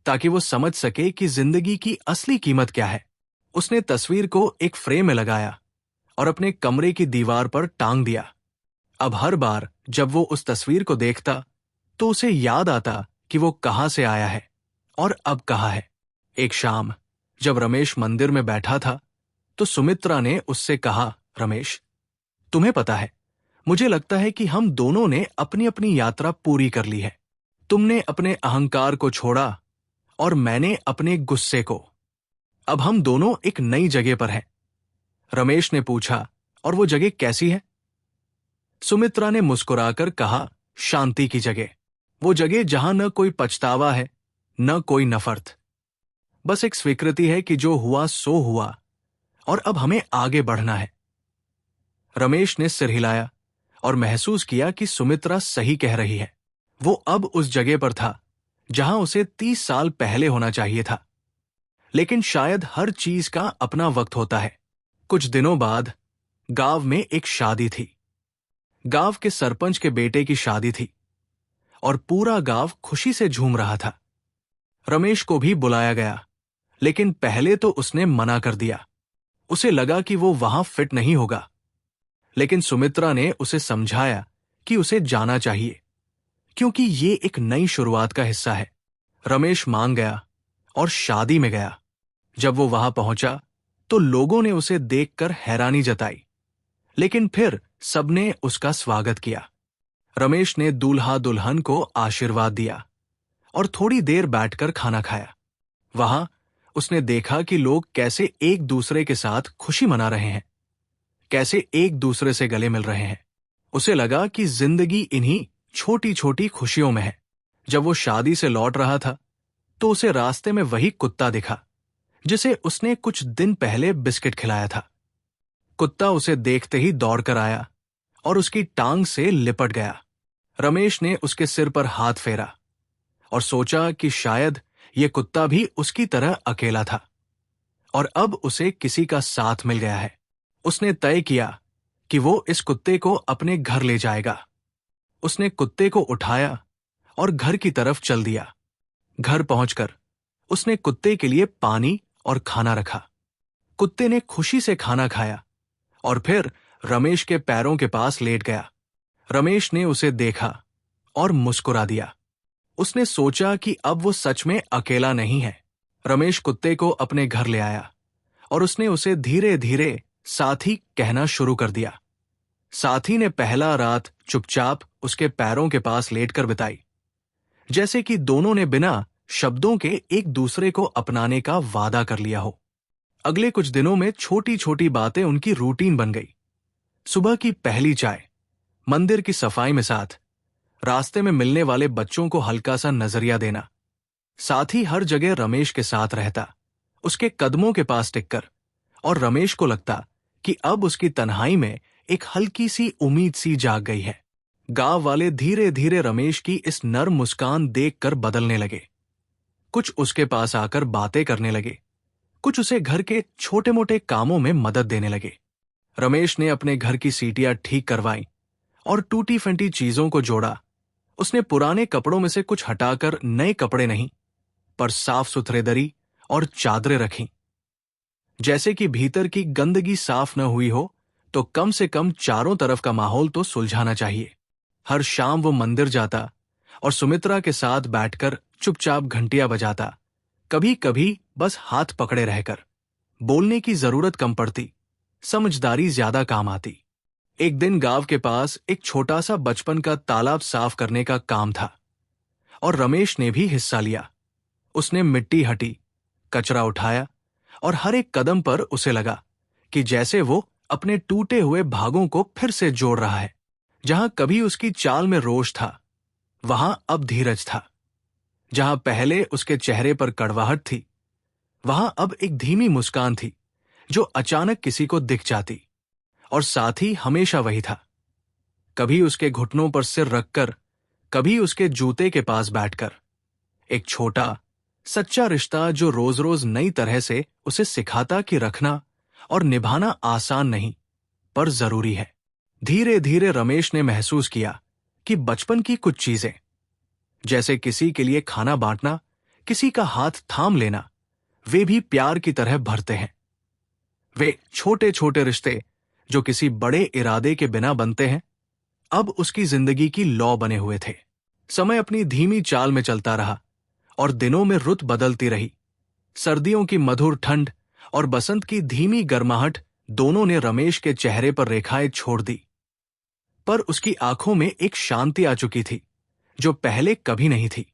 ताकि वो समझ सके कि जिंदगी की असली कीमत क्या है। उसने तस्वीर को एक फ्रेम में लगाया और अपने कमरे की दीवार पर टांग दिया। अब हर बार जब वो उस तस्वीर को देखता तो उसे याद आता कि वो कहाँ से आया है और अब कहाँ है। एक शाम जब रमेश मंदिर में बैठा था तो सुमित्रा ने उससे कहा, रमेश, तुम्हें पता है, मुझे लगता है कि हम दोनों ने अपनी अपनी यात्रा पूरी कर ली है। तुमने अपने अहंकार को छोड़ा और मैंने अपने गुस्से को। अब हम दोनों एक नई जगह पर हैं। रमेश ने पूछा, और वो जगह कैसी है? सुमित्रा ने मुस्कुराकर कहा, शांति की जगह। वो जगह जहां न कोई पछतावा है न कोई नफरत, बस एक स्वीकृति है कि जो हुआ सो हुआ और अब हमें आगे बढ़ना है। रमेश ने सिर हिलाया और महसूस किया कि सुमित्रा सही कह रही है। वो अब उस जगह पर था जहां उसे 30 साल पहले होना चाहिए था। लेकिन शायद हर चीज का अपना वक्त होता है। कुछ दिनों बाद गांव में एक शादी थी। गांव के सरपंच के बेटे की शादी थी और पूरा गांव खुशी से झूम रहा था। रमेश को भी बुलाया गया, लेकिन पहले तो उसने मना कर दिया। उसे लगा कि वो वहां फिट नहीं होगा। लेकिन सुमित्रा ने उसे समझाया कि उसे जाना चाहिए क्योंकि ये एक नई शुरुआत का हिस्सा है। रमेश मान गया और शादी में गया। जब वो वहां पहुंचा तो लोगों ने उसे देखकर हैरानी जताई, लेकिन फिर सबने उसका स्वागत किया। रमेश ने दूल्हा दुल्हन को आशीर्वाद दिया और थोड़ी देर बैठकर खाना खाया। वहां उसने देखा कि लोग कैसे एक दूसरे के साथ खुशी मना रहे हैं, कैसे एक दूसरे से गले मिल रहे हैं। उसे लगा कि जिंदगी इन्हीं छोटी छोटी खुशियों में है। जब वो शादी से लौट रहा था तो उसे रास्ते में वही कुत्ता दिखा जिसे उसने कुछ दिन पहले बिस्किट खिलाया था। कुत्ता उसे देखते ही दौड़कर आया और उसकी टांग से लिपट गया। रमेश ने उसके सिर पर हाथ फेरा और सोचा कि शायद ये कुत्ता भी उसकी तरह अकेला था और अब उसे किसी का साथ मिल गया है। उसने तय किया कि वो इस कुत्ते को अपने घर ले जाएगा। उसने कुत्ते को उठाया और घर की तरफ चल दिया। घर पहुंचकर उसने कुत्ते के लिए पानी और खाना रखा। कुत्ते ने खुशी से खाना खाया और फिर रमेश के पैरों के पास लेट गया। रमेश ने उसे देखा और मुस्कुरा दिया। उसने सोचा कि अब वो सच में अकेला नहीं है। रमेश कुत्ते को अपने घर ले आया और उसने उसे धीरे धीरे साथी कहना शुरू कर दिया। साथी ने पहला रात चुपचाप उसके पैरों के पास लेटकर बिताई, जैसे कि दोनों ने बिना शब्दों के एक दूसरे को अपनाने का वादा कर लिया हो। अगले कुछ दिनों में छोटी छोटी बातें उनकी रूटीन बन गई। सुबह की पहली चाय, मंदिर की सफाई में साथ, रास्ते में मिलने वाले बच्चों को हल्का सा नजरिया देना। साथ ही हर जगह रमेश के साथ रहता, उसके कदमों के पास टिककर, और रमेश को लगता कि अब उसकी तन्हाई में एक हल्की सी उम्मीद सी जाग गई है। गांव वाले धीरे धीरे रमेश की इस नर्म मुस्कान देखकर बदलने लगे। कुछ उसके पास आकर बातें करने लगे, कुछ उसे घर के छोटे मोटे कामों में मदद देने लगे। रमेश ने अपने घर की सीटियां ठीक करवाई और टूटी फंटी चीजों को जोड़ा। उसने पुराने कपड़ों में से कुछ हटाकर नए कपड़े नहीं, पर साफ सुथरे दरी और चादरें रखीं। जैसे कि भीतर की गंदगी साफ न हुई हो तो कम से कम चारों तरफ का माहौल तो सुलझाना चाहिए। हर शाम वो मंदिर जाता और सुमित्रा के साथ बैठकर चुपचाप घंटियां बजाता, कभी कभी बस हाथ पकड़े रहकर। बोलने की जरूरत कम पड़ती, समझदारी ज्यादा काम आती। एक दिन गांव के पास एक छोटा सा बचपन का तालाब साफ करने का काम था और रमेश ने भी हिस्सा लिया। उसने मिट्टी हटी, कचरा उठाया और हर एक कदम पर उसे लगा कि जैसे वो अपने टूटे हुए भागों को फिर से जोड़ रहा है। जहां कभी उसकी चाल में रोष था, वहां अब धीरज था। जहां पहले उसके चेहरे पर कड़वाहट थी, वहां अब एक धीमी मुस्कान थी जो अचानक किसी को दिख जाती। और साथ ही हमेशा वही था, कभी उसके घुटनों पर सिर रखकर, कभी उसके जूते के पास बैठकर। एक छोटा सच्चा रिश्ता जो रोज रोज नई तरह से उसे सिखाता कि रखना और निभाना आसान नहीं, पर जरूरी है। धीरे धीरे रमेश ने महसूस किया कि बचपन की कुछ चीजें, जैसे किसी के लिए खाना बांटना, किसी का हाथ थाम लेना, वे भी प्यार की तरह भरते हैं। वे छोटे छोटे रिश्ते जो किसी बड़े इरादे के बिना बनते हैं, अब उसकी जिंदगी की लौ बने हुए थे। समय अपनी धीमी चाल में चलता रहा और दिनों में रुत बदलती रही। सर्दियों की मधुर ठंड और बसंत की धीमी गर्माहट दोनों ने रमेश के चेहरे पर रेखाएं छोड़ दी। पर उसकी आंखों में एक शांति आ चुकी थी जो पहले कभी नहीं थी।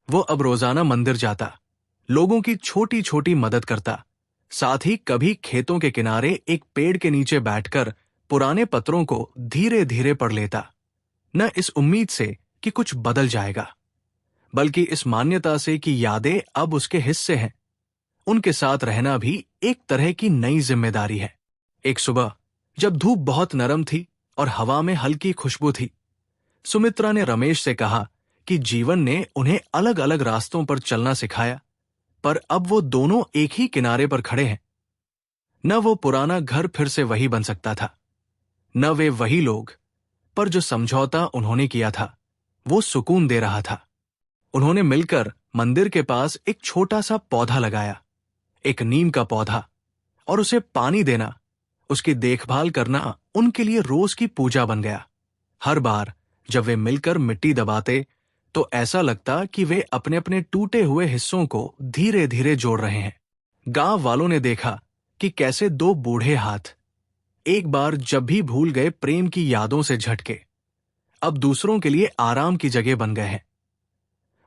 वो अब रोजाना मंदिर जाता, लोगों की छोटी छोटी मदद करता, साथ ही कभी खेतों के किनारे एक पेड़ के नीचे बैठकर पुराने पत्रों को धीरे धीरे पढ़ लेता। न इस उम्मीद से कि कुछ बदल जाएगा, बल्कि इस मान्यता से कि यादें अब उसके हिस्से हैं। उनके साथ रहना भी एक तरह की नई जिम्मेदारी है। एक सुबह जब धूप बहुत नरम थी और हवा में हल्की खुशबू थी, सुमित्रा ने रमेश से कहा कि जीवन ने उन्हें अलग अलग रास्तों पर चलना सिखाया, पर अब वो दोनों एक ही किनारे पर खड़े हैं। न वो पुराना घर फिर से वही बन सकता था, न वे वही लोग, पर जो समझौता उन्होंने किया था वो सुकून दे रहा था। उन्होंने मिलकर मंदिर के पास एक छोटा सा पौधा लगाया, एक नीम का पौधा, और उसे पानी देना, उसकी देखभाल करना उनके लिए रोज की पूजा बन गया। हर बार जब वे मिलकर मिट्टी दबाते तो ऐसा लगता कि वे अपने अपने टूटे हुए हिस्सों को धीरे धीरे जोड़ रहे हैं। गांव वालों ने देखा कि कैसे दो बूढ़े हाथ एक बार जब भी भूल गए प्रेम की यादों से झटके, अब दूसरों के लिए आराम की जगह बन गए हैं।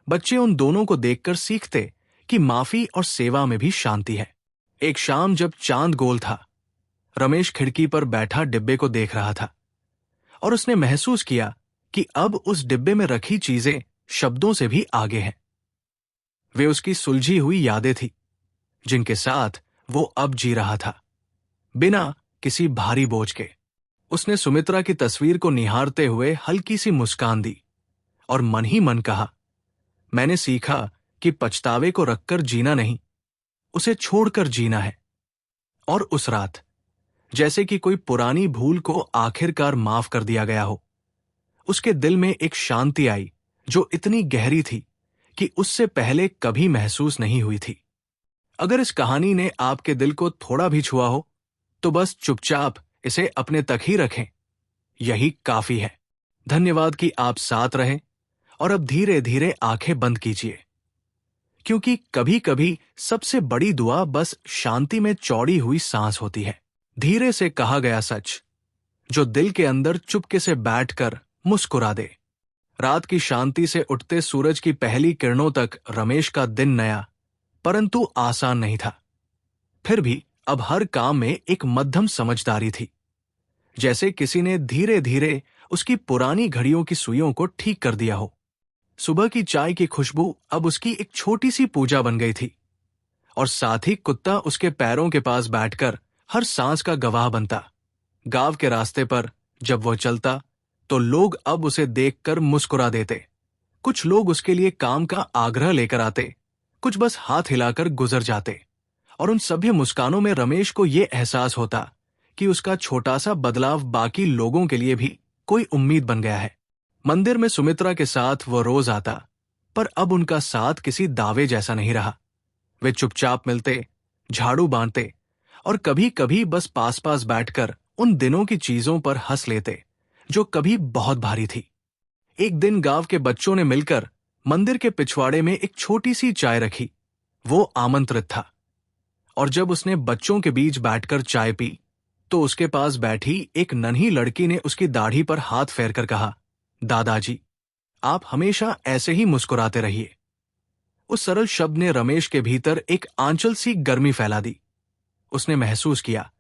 बच्चे उन दोनों को देखकर सीखते कि माफी और सेवा में भी शांति है। एक शाम जब चांद गोल था, रमेश खिड़की पर बैठा डिब्बे को देख रहा था और उसने महसूस किया कि अब उस डिब्बे में रखी चीजें शब्दों से भी आगे हैं। वे उसकी सुलझी हुई यादें थी जिनके साथ वो अब जी रहा था, बिना किसी भारी बोझ के। उसने सुमित्रा की तस्वीर को निहारते हुए हल्की सी मुस्कान दी और मन ही मन कहा, मैंने सीखा कि पछतावे को रखकर जीना नहीं, उसे छोड़कर जीना है। और उस रात जैसे कि कोई पुरानी भूल को आखिरकार माफ कर दिया गया हो, उसके दिल में एक शांति आई जो इतनी गहरी थी कि उससे पहले कभी महसूस नहीं हुई थी। अगर इस कहानी ने आपके दिल को थोड़ा भी छुआ हो तो बस चुपचाप इसे अपने तक ही रखें, यही काफी है। धन्यवाद कि आप साथ रहें और अब धीरे धीरे आंखें बंद कीजिए, क्योंकि कभी कभी सबसे बड़ी दुआ बस शांति में चौड़ी हुई सांस होती है। धीरे से कहा गया सच जो दिल के अंदर चुपके से बैठकर मुस्कुरा दे। रात की शांति से उठते सूरज की पहली किरणों तक रमेश का दिन नया परंतु आसान नहीं था। फिर भी अब हर काम में एक मध्यम समझदारी थी, जैसे किसी ने धीरे धीरे उसकी पुरानी घड़ियों की सुइयों को ठीक कर दिया हो। सुबह की चाय की खुशबू अब उसकी एक छोटी सी पूजा बन गई थी, और साथ ही कुत्ता उसके पैरों के पास बैठकर हर सांस का गवाह बनता। गांव के रास्ते पर जब वो चलता तो लोग अब उसे देखकर मुस्कुरा देते। कुछ लोग उसके लिए काम का आग्रह लेकर आते, कुछ बस हाथ हिलाकर गुजर जाते, और उन सभी मुस्कानों में रमेश को ये एहसास होता कि उसका छोटा सा बदलाव बाकी लोगों के लिए भी कोई उम्मीद बन गया है। मंदिर में सुमित्रा के साथ वो रोज आता, पर अब उनका साथ किसी दावे जैसा नहीं रहा। वे चुपचाप मिलते, झाड़ू बांधते, और कभी कभी बस पास पास बैठकर उन दिनों की चीजों पर हंस लेते जो कभी बहुत भारी थी। एक दिन गांव के बच्चों ने मिलकर मंदिर के पिछवाड़े में एक छोटी सी चाय रखी। वो आमंत्रित था, और जब उसने बच्चों के बीच बैठकर चाय पी तो उसके पास बैठी एक नन्ही लड़की ने उसकी दाढ़ी पर हाथ फेरकर कहा, दादाजी, आप हमेशा ऐसे ही मुस्कुराते रहिए। उस सरल शब्द ने रमेश के भीतर एक आंचल सी गर्मी फैला दी। उसने महसूस किया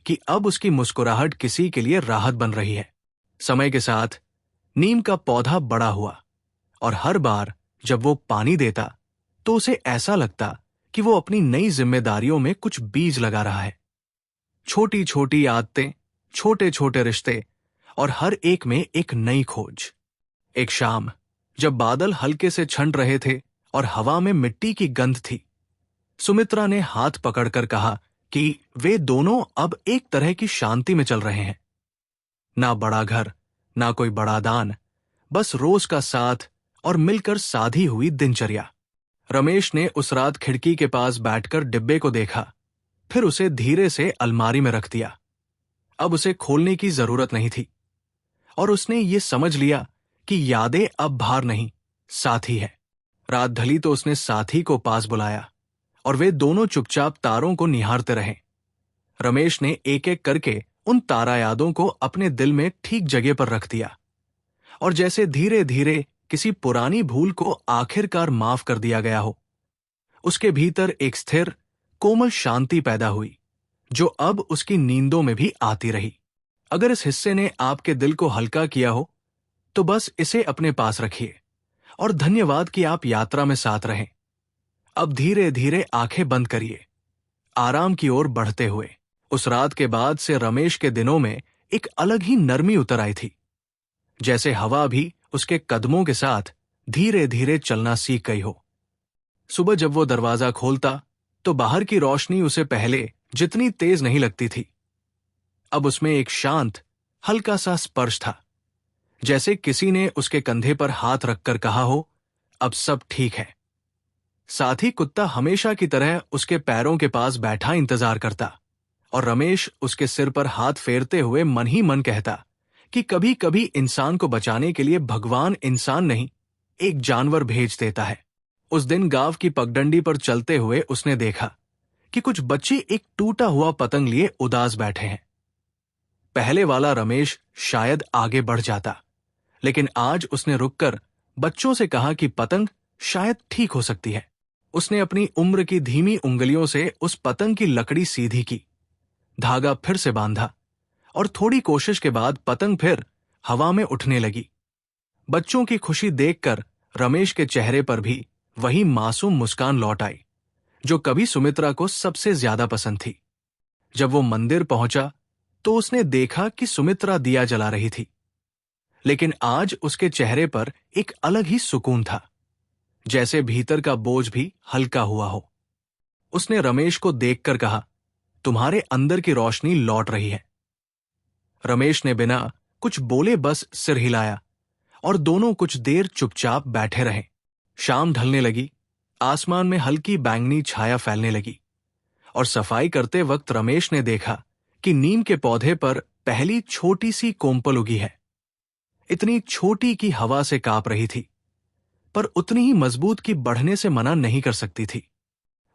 कि अब उसकी मुस्कुराहट किसी के लिए राहत बन रही है। समय के साथ नीम का पौधा बड़ा हुआ, और हर बार जब वो पानी देता तो उसे ऐसा लगता कि वो अपनी नई जिम्मेदारियों में कुछ बीज लगा रहा है। छोटी छोटी आदतें, छोटे छोटे रिश्ते, और हर एक में एक नई खोज। एक शाम जब बादल हल्के से छंट रहे थे और हवा में मिट्टी की गंध थी, सुमित्रा ने हाथ पकड़कर कहा कि वे दोनों अब एक तरह की शांति में चल रहे हैं। ना बड़ा घर, ना कोई बड़ा दान, बस रोज का साथ और मिलकर साधी हुई दिनचर्या। रमेश ने उस रात खिड़की के पास बैठकर डिब्बे को देखा, फिर उसे धीरे से अलमारी में रख दिया। अब उसे खोलने की जरूरत नहीं थी, और उसने ये समझ लिया कि यादें अब भार नहीं, साथी है। रात ढली तो उसने साथी को पास बुलाया, और वे दोनों चुपचाप तारों को निहारते रहे। रमेश ने एक एक करके उन तारा यादों को अपने दिल में ठीक जगह पर रख दिया, और जैसे धीरे धीरे किसी पुरानी भूल को आखिरकार माफ कर दिया गया हो, उसके भीतर एक स्थिर कोमल शांति पैदा हुई जो अब उसकी नींदों में भी आती रही। अगर इस हिस्से ने आपके दिल को हल्का किया हो तो बस इसे अपने पास रखिए, और धन्यवाद कि आप यात्रा में साथ रहें। अब धीरे धीरे आंखें बंद करिए, आराम की ओर बढ़ते हुए। उस रात के बाद से रमेश के दिनों में एक अलग ही नरमी उतर आई थी, जैसे हवा भी उसके कदमों के साथ धीरे धीरे चलना सीख गई हो। सुबह जब वो दरवाजा खोलता तो बाहर की रोशनी उसे पहले जितनी तेज नहीं लगती थी। अब उसमें एक शांत, हल्का सा स्पर्श था, जैसे किसी ने उसके कंधे पर हाथ रखकर कहा हो, अब सब ठीक है। साथ ही कुत्ता हमेशा की तरह उसके पैरों के पास बैठा इंतजार करता, और रमेश उसके सिर पर हाथ फेरते हुए मन ही मन कहता कि कभी कभी इंसान को बचाने के लिए भगवान इंसान नहीं, एक जानवर भेज देता है। उस दिन गांव की पगडंडी पर चलते हुए उसने देखा कि कुछ बच्चे एक टूटा हुआ पतंग लिए उदास बैठे हैं। पहले वाला रमेश शायद आगे बढ़ जाता, लेकिन आज उसने रुककर बच्चों से कहा कि पतंग शायद ठीक हो सकती है। उसने अपनी उम्र की धीमी उंगलियों से उस पतंग की लकड़ी सीधी की, धागा फिर से बांधा, और थोड़ी कोशिश के बाद पतंग फिर हवा में उठने लगी। बच्चों की खुशी देखकर रमेश के चेहरे पर भी वही मासूम मुस्कान लौट आई जो कभी सुमित्रा को सबसे ज्यादा पसंद थी। जब वो मंदिर पहुंचा तो उसने देखा कि सुमित्रा दिया जला रही थी, लेकिन आज उसके चेहरे पर एक अलग ही सुकून था, जैसे भीतर का बोझ भी हल्का हुआ हो। उसने रमेश को देखकर कहा, तुम्हारे अंदर की रोशनी लौट रही है। रमेश ने बिना कुछ बोले बस सिर हिलाया, और दोनों कुछ देर चुपचाप बैठे रहे। शाम ढलने लगी, आसमान में हल्की बैंगनी छाया फैलने लगी, और सफाई करते वक्त रमेश ने देखा कि नीम के पौधे पर पहली छोटी सी कोम्पल उगी है। इतनी छोटी कि हवा से कांप रही थी, पर उतनी ही मजबूत कि बढ़ने से मना नहीं कर सकती थी।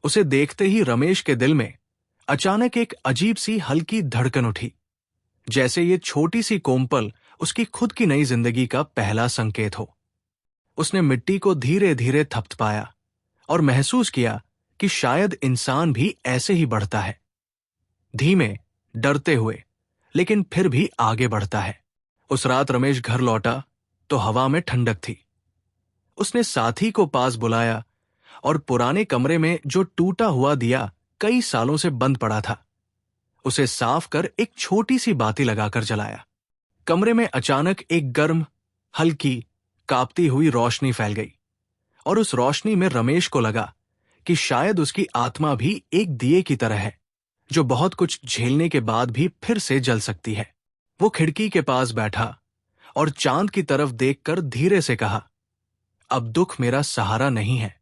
उसे देखते ही रमेश के दिल में अचानक एक अजीब सी हल्की धड़कन उठी, जैसे ये छोटी सी कोम्पल उसकी खुद की नई जिंदगी का पहला संकेत हो। उसने मिट्टी को धीरे धीरे थपथपाया और महसूस किया कि शायद इंसान भी ऐसे ही बढ़ता है, धीमे, डरते हुए, लेकिन फिर भी आगे बढ़ता है। उस रात रमेश घर लौटा तो हवा में ठंडक थी। उसने साथी को पास बुलाया और पुराने कमरे में जो टूटा हुआ दिया कई सालों से बंद पड़ा था, उसे साफ कर एक छोटी सी बाती लगाकर जलाया। कमरे में अचानक एक गर्म, हल्की, कांपती हुई रोशनी फैल गई और उस रोशनी में रमेश को लगा कि शायद उसकी आत्मा भी एक दिए की तरह है, जो बहुत कुछ झेलने के बाद भी फिर से जल सकती है। वो खिड़की के पास बैठा और चांद की तरफ देखकर धीरे से कहा, अब दुख मेरा सहारा नहीं है,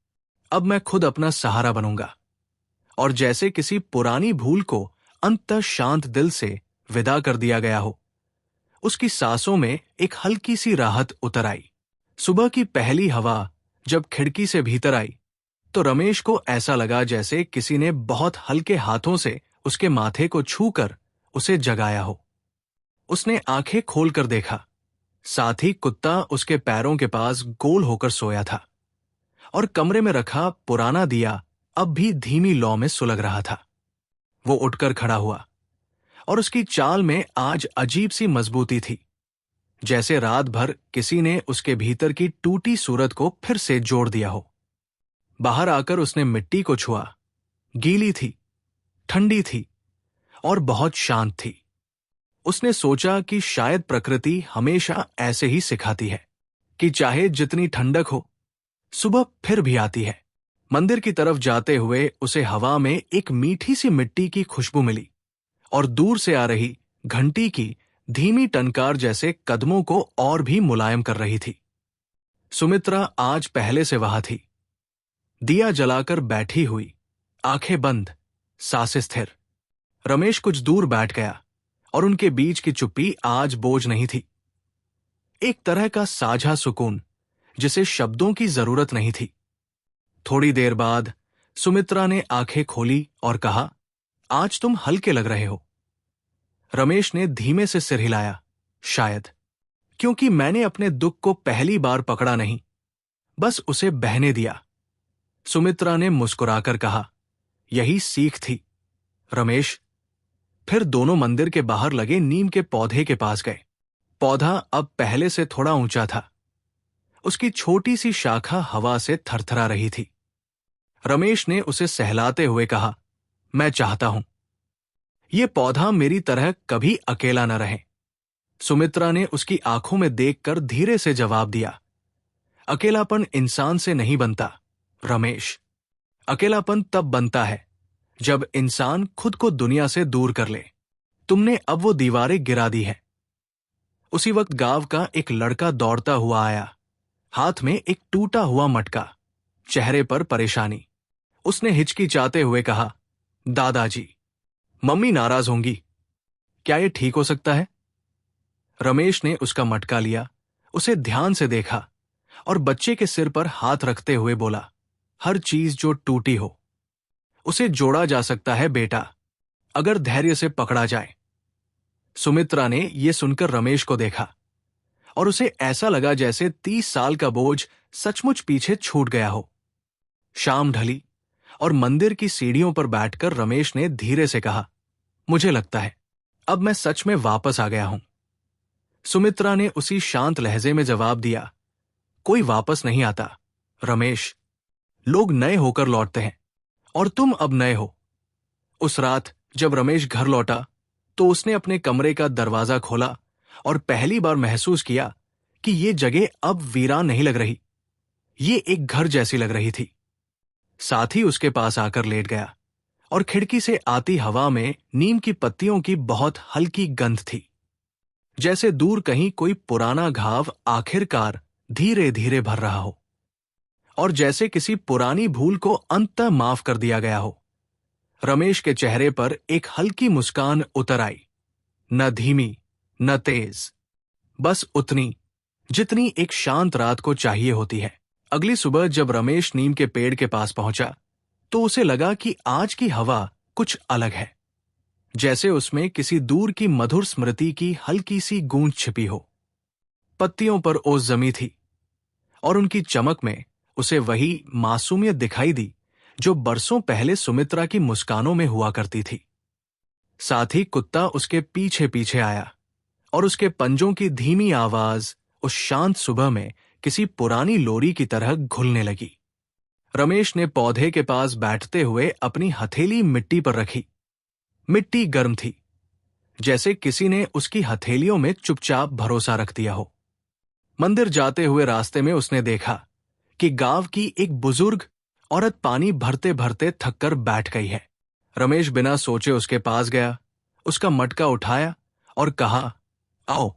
अब मैं खुद अपना सहारा बनूंगा। और जैसे किसी पुरानी भूल को अंततः शांत दिल से विदा कर दिया गया हो, उसकी सांसों में एक हल्की सी राहत उतर आई। सुबह की पहली हवा जब खिड़की से भीतर आई तो रमेश को ऐसा लगा जैसे किसी ने बहुत हल्के हाथों से उसके माथे को छूकर उसे जगाया हो। उसने आंखें खोलकर देखा, साथ ही कुत्ता उसके पैरों के पास गोल होकर सोया था और कमरे में रखा पुराना दिया अब भी धीमी लौ में सुलग रहा था। वो उठकर खड़ा हुआ और उसकी चाल में आज अजीब सी मजबूती थी, जैसे रात भर किसी ने उसके भीतर की टूटी सूरत को फिर से जोड़ दिया हो। बाहर आकर उसने मिट्टी को छुआ। गीली थी, ठंडी थी और बहुत शांत थी। उसने सोचा कि शायद प्रकृति हमेशा ऐसे ही सिखाती है कि चाहे जितनी ठंडक हो, सुबह फिर भी आती है। मंदिर की तरफ जाते हुए उसे हवा में एक मीठी सी मिट्टी की खुशबू मिली और दूर से आ रही घंटी की धीमी टनकार जैसे कदमों को और भी मुलायम कर रही थी। सुमित्रा आज पहले से वहां थी, दिया जलाकर बैठी हुई, आंखें बंद, सांसें स्थिर। रमेश कुछ दूर बैठ गया और उनके बीच की चुप्पी आज बोझ नहीं थी। एक तरह का साझा सुकून जिसे शब्दों की जरूरत नहीं थी। थोड़ी देर बाद सुमित्रा ने आंखें खोली और कहा, आज तुम हल्के लग रहे हो। रमेश ने धीमे से सिर हिलाया, शायद क्योंकि मैंने अपने दुख को पहली बार पकड़ा नहीं, बस उसे बहने दिया। सुमित्रा ने मुस्कुराकर कहा, यही सीख थी रमेश। फिर दोनों मंदिर के बाहर लगे नीम के पौधे के पास गए। पौधा अब पहले से थोड़ा ऊंचा था। उसकी छोटी सी शाखा हवा से थरथरा रही थी। रमेश ने उसे सहलाते हुए कहा, मैं चाहता हूं ये पौधा मेरी तरह कभी अकेला न रहे। सुमित्रा ने उसकी आंखों में देखकर धीरे से जवाब दिया, अकेलापन इंसान से नहीं बनता रमेश। अकेलापन तब बनता है जब इंसान खुद को दुनिया से दूर कर ले। तुमने अब वो दीवारें गिरा दी है। उसी वक्त गांव का एक लड़का दौड़ता हुआ आया, हाथ में एक टूटा हुआ मटका, चेहरे पर परेशानी। उसने हिचकिचाते हुए कहा, दादाजी, मम्मी नाराज होंगी, क्या ये ठीक हो सकता है? रमेश ने उसका मटका लिया, उसे ध्यान से देखा और बच्चे के सिर पर हाथ रखते हुए बोला, हर चीज जो टूटी हो उसे जोड़ा जा सकता है बेटा, अगर धैर्य से पकड़ा जाए। सुमित्रा ने यह सुनकर रमेश को देखा और उसे ऐसा लगा जैसे 30 साल का बोझ सचमुच पीछे छूट गया हो। शाम ढली और मंदिर की सीढ़ियों पर बैठकर रमेश ने धीरे से कहा, मुझे लगता है अब मैं सच में वापस आ गया हूं। सुमित्रा ने उसी शांत लहजे में जवाब दिया, कोई वापस नहीं आता रमेश, लोग नए होकर लौटते हैं और तुम अब नए हो। उस रात जब रमेश घर लौटा तो उसने अपने कमरे का दरवाजा खोला और पहली बार महसूस किया कि ये जगह अब वीरान नहीं लग रही, ये एक घर जैसी लग रही थी। साथ ही उसके पास आकर लेट गया और खिड़की से आती हवा में नीम की पत्तियों की बहुत हल्की गंध थी, जैसे दूर कहीं कोई पुराना घाव आखिरकार धीरे धीरे भर रहा हो और जैसे किसी पुरानी भूल को अंततः माफ कर दिया गया हो। रमेश के चेहरे पर एक हल्की मुस्कान उतर आई, न धीमी न तेज, बस उतनी जितनी एक शांत रात को चाहिए होती है। अगली सुबह जब रमेश नीम के पेड़ के पास पहुंचा तो उसे लगा कि आज की हवा कुछ अलग है, जैसे उसमें किसी दूर की मधुर स्मृति की हल्की सी गूंज छिपी हो। पत्तियों पर ओस जमी थी और उनकी चमक में उसे वही मासूमियत दिखाई दी जो बरसों पहले सुमित्रा की मुस्कानों में हुआ करती थी। साथ ही कुत्ता उसके पीछे पीछे आया और उसके पंजों की धीमी आवाज उस शांत सुबह में किसी पुरानी लोरी की तरह घुलने लगी। रमेश ने पौधे के पास बैठते हुए अपनी हथेली मिट्टी पर रखी। मिट्टी गर्म थी, जैसे किसी ने उसकी हथेलियों में चुपचाप भरोसा रख दिया हो। मंदिर जाते हुए रास्ते में उसने देखा कि गांव की एक बुजुर्ग औरत पानी भरते भरते थककर बैठ गई है। रमेश बिना सोचे उसके पास गया, उसका मटका उठाया और कहा, आओ,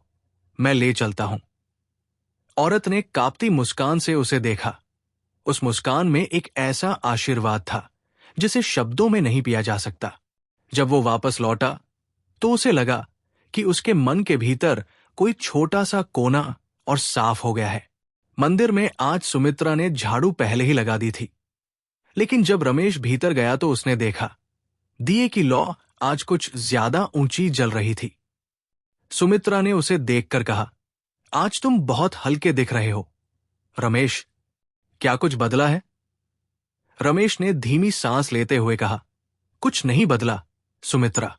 मैं ले चलता हूं। औरत ने कांपती मुस्कान से उसे देखा। उस मुस्कान में एक ऐसा आशीर्वाद था जिसे शब्दों में नहीं पिया जा सकता। जब वो वापस लौटा तो उसे लगा कि उसके मन के भीतर कोई छोटा सा कोना और साफ हो गया है। मंदिर में आज सुमित्रा ने झाड़ू पहले ही लगा दी थी, लेकिन जब रमेश भीतर गया तो उसने देखा दिए की लौ आज कुछ ज्यादा ऊंची जल रही थी। सुमित्रा ने उसे देखकर कहा, आज तुम बहुत हल्के दिख रहे हो। रमेश, क्या कुछ बदला है? रमेश ने धीमी सांस लेते हुए कहा, कुछ नहीं बदला सुमित्रा,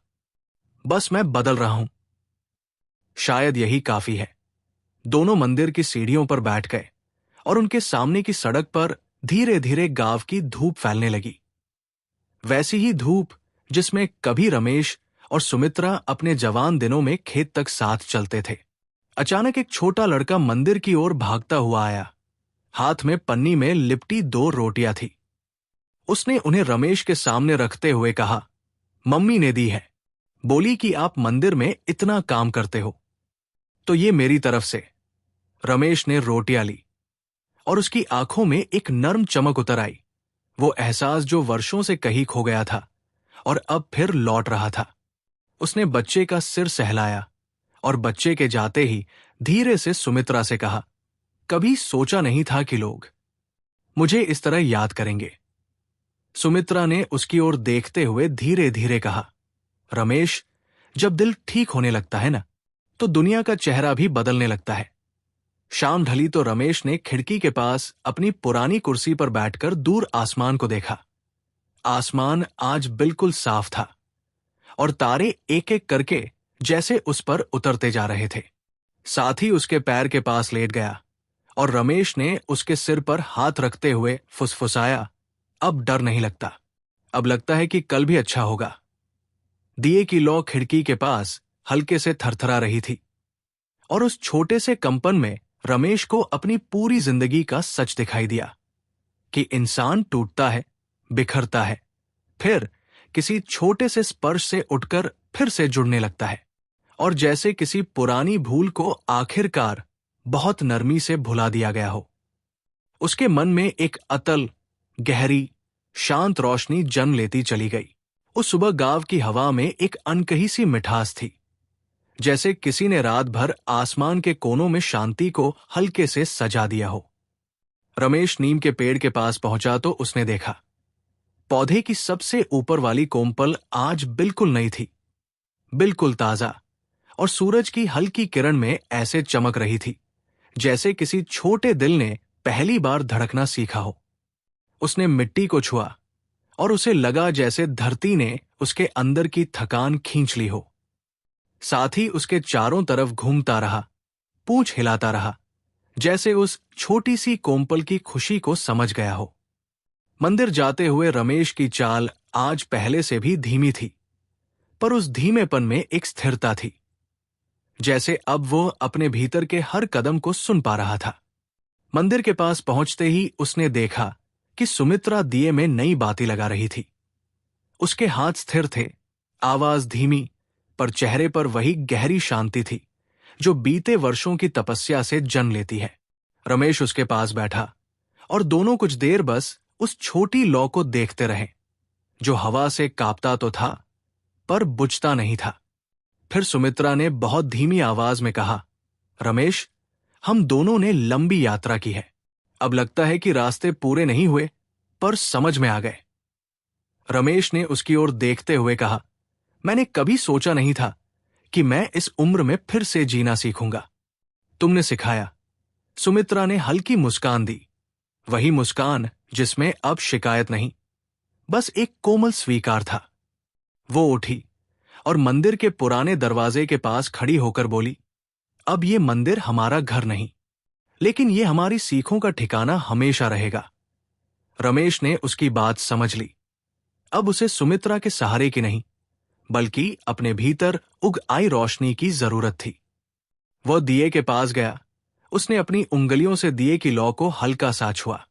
बस मैं बदल रहा हूं। शायद यही काफी है। दोनों मंदिर की सीढ़ियों पर बैठ गए और उनके सामने की सड़क पर धीरे धीरे गांव की धूप फैलने लगी। वैसी ही धूप जिसमें कभी रमेश और सुमित्रा अपने जवान दिनों में खेत तक साथ चलते थे। अचानक एक छोटा लड़का मंदिर की ओर भागता हुआ आया। हाथ में पन्नी में लिपटी 2 रोटियां थी। उसने उन्हें रमेश के सामने रखते हुए कहा, मम्मी ने दी है, बोली कि आप मंदिर में इतना काम करते हो, तो ये मेरी तरफ से। रमेश ने रोटियां ली और उसकी आंखों में एक नर्म चमक उतर आई। वो एहसास जो वर्षों से कहीं खो गया था और अब फिर लौट रहा था। उसने बच्चे का सिर सहलाया और बच्चे के जाते ही धीरे से सुमित्रा से कहा, कभी सोचा नहीं था कि लोग मुझे इस तरह याद करेंगे। सुमित्रा ने उसकी ओर देखते हुए धीरे धीरे कहा, रमेश, जब दिल ठीक होने लगता है ना, तो दुनिया का चेहरा भी बदलने लगता है। शाम ढली तो रमेश ने खिड़की के पास अपनी पुरानी कुर्सी पर बैठकर दूर आसमान को देखा। आसमान आज बिल्कुल साफ था और तारे एक एक करके जैसे उस पर उतरते जा रहे थे। साथ ही उसके पैर के पास लेट गया और रमेश ने उसके सिर पर हाथ रखते हुए फुसफुसाया, अब डर नहीं लगता, अब लगता है कि कल भी अच्छा होगा। दिए की लौ खिड़की के पास हल्के से थरथरा रही थी और उस छोटे से कंपन में रमेश को अपनी पूरी जिंदगी का सच दिखाई दिया कि इंसान टूटता है, बिखरता है, फिर किसी छोटे से स्पर्श से उठकर फिर से जुड़ने लगता है और जैसे किसी पुरानी भूल को आखिरकार बहुत नरमी से भुला दिया गया हो। उसके मन में एक अतल, गहरी, शांत रोशनी जन्म लेती चली गई। उस सुबह गांव की हवा में एक अनकही सी मिठास थी, जैसे किसी ने रात भर आसमान के कोनों में शांति को हल्के से सजा दिया हो। रमेश नीम के पेड़ के पास पहुंचा तो उसने देखा पौधे की सबसे ऊपर वाली कोमपल आज बिल्कुल नई थी, बिल्कुल ताजा, और सूरज की हल्की किरण में ऐसे चमक रही थी जैसे किसी छोटे दिल ने पहली बार धड़कना सीखा हो। उसने मिट्टी को छुआ और उसे लगा जैसे धरती ने उसके अंदर की थकान खींच ली हो। साथ ही उसके चारों तरफ घूमता रहा, पूंछ हिलाता रहा, जैसे उस छोटी सी कोमपल की खुशी को समझ गया हो। मंदिर जाते हुए रमेश की चाल आज पहले से भी धीमी थी, पर उस धीमेपन में एक स्थिरता थी, जैसे अब वो अपने भीतर के हर कदम को सुन पा रहा था। मंदिर के पास पहुंचते ही उसने देखा कि सुमित्रा दिए में नई बाती लगा रही थी। उसके हाथ स्थिर थे, आवाज धीमी, पर चेहरे पर वही गहरी शांति थी जो बीते वर्षों की तपस्या से जन्म लेती है। रमेश उसके पास बैठा और दोनों कुछ देर बस उस छोटी लौ को देखते रहे, जो हवा से कांपता तो था पर बुझता नहीं था। फिर सुमित्रा ने बहुत धीमी आवाज में कहा, रमेश, हम दोनों ने लंबी यात्रा की है। अब लगता है कि रास्ते पूरे नहीं हुए, पर समझ में आ गए। रमेश ने उसकी ओर देखते हुए कहा, मैंने कभी सोचा नहीं था कि मैं इस उम्र में फिर से जीना सीखूंगा। तुमने सिखाया। सुमित्रा ने हल्की मुस्कान दी, वही मुस्कान जिसमें अब शिकायत नहीं, बस एक कोमल स्वीकार था। वो उठी और मंदिर के पुराने दरवाजे के पास खड़ी होकर बोली, अब ये मंदिर हमारा घर नहीं, लेकिन ये हमारी सीखों का ठिकाना हमेशा रहेगा। रमेश ने उसकी बात समझ ली। अब उसे सुमित्रा के सहारे की नहीं, बल्कि अपने भीतर उग आई रोशनी की जरूरत थी। वह दिए के पास गया। उसने अपनी उंगलियों से दिए की लौ को हल्का सा छुआ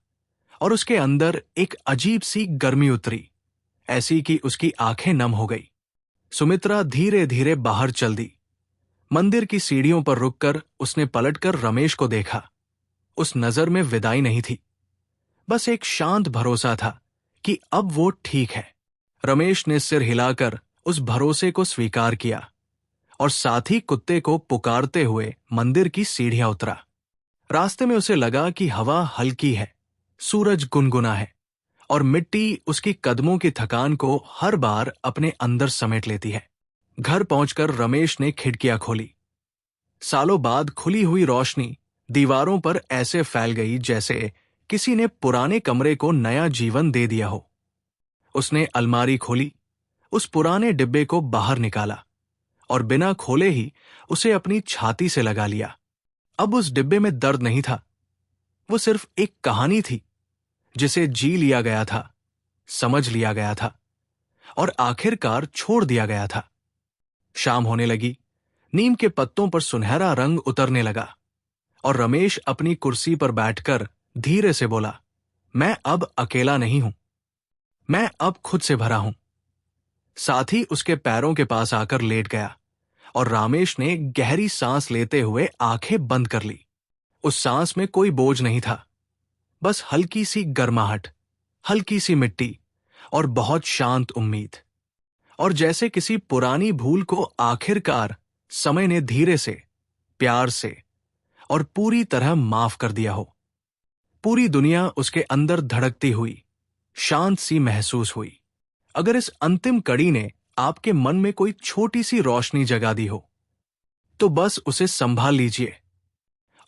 और उसके अंदर एक अजीब सी गर्मी उतरी, ऐसी कि उसकी आंखें नम हो गई। सुमित्रा धीरे धीरे बाहर चल दी। मंदिर की सीढ़ियों पर रुककर उसने पलटकर रमेश को देखा। उस नजर में विदाई नहीं थी, बस एक शांत भरोसा था कि अब वो ठीक है। रमेश ने सिर हिलाकर उस भरोसे को स्वीकार किया और साथ ही कुत्ते को पुकारते हुए मंदिर की सीढ़ियां उतरा। रास्ते में उसे लगा कि हवा हल्की है, सूरज गुनगुना है और मिट्टी उसकी कदमों की थकान को हर बार अपने अंदर समेट लेती है। घर पहुंचकर रमेश ने खिड़कियां खोली। सालों बाद खुली हुई रोशनी दीवारों पर ऐसे फैल गई जैसे किसी ने पुराने कमरे को नया जीवन दे दिया हो। उसने अलमारी खोली, उस पुराने डिब्बे को बाहर निकाला और बिना खोले ही उसे अपनी छाती से लगा लिया। अब उस डिब्बे में दर्द नहीं था, वो सिर्फ एक कहानी थी जिसे जी लिया गया था, समझ लिया गया था और आखिरकार छोड़ दिया गया था। शाम होने लगी, नीम के पत्तों पर सुनहरा रंग उतरने लगा और रमेश अपनी कुर्सी पर बैठकर धीरे से बोला, मैं अब अकेला नहीं हूं, मैं अब खुद से भरा हूं। साथ ही उसके पैरों के पास आकर लेट गया और रमेश ने गहरी सांस लेते हुए आंखें बंद कर ली। उस सांस में कोई बोझ नहीं था, बस हल्की सी गर्माहट, हल्की सी मिट्टी और बहुत शांत उम्मीद। और जैसे किसी पुरानी भूल को आखिरकार समय ने धीरे से, प्यार से और पूरी तरह माफ कर दिया हो। पूरी दुनिया उसके अंदर धड़कती हुई, शांत सी महसूस हुई। अगर इस अंतिम कड़ी ने आपके मन में कोई छोटी सी रोशनी जगा दी हो, तो बस उसे संभाल लीजिए।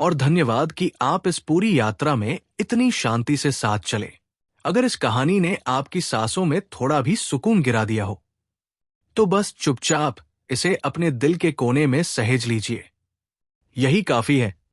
और धन्यवाद कि आप इस पूरी यात्रा में इतनी शांति से साथ चले। अगर इस कहानी ने आपकी सांसों में थोड़ा भी सुकून गिरा दिया हो, तो बस चुपचाप इसे अपने दिल के कोने में सहेज लीजिए। यही काफी है।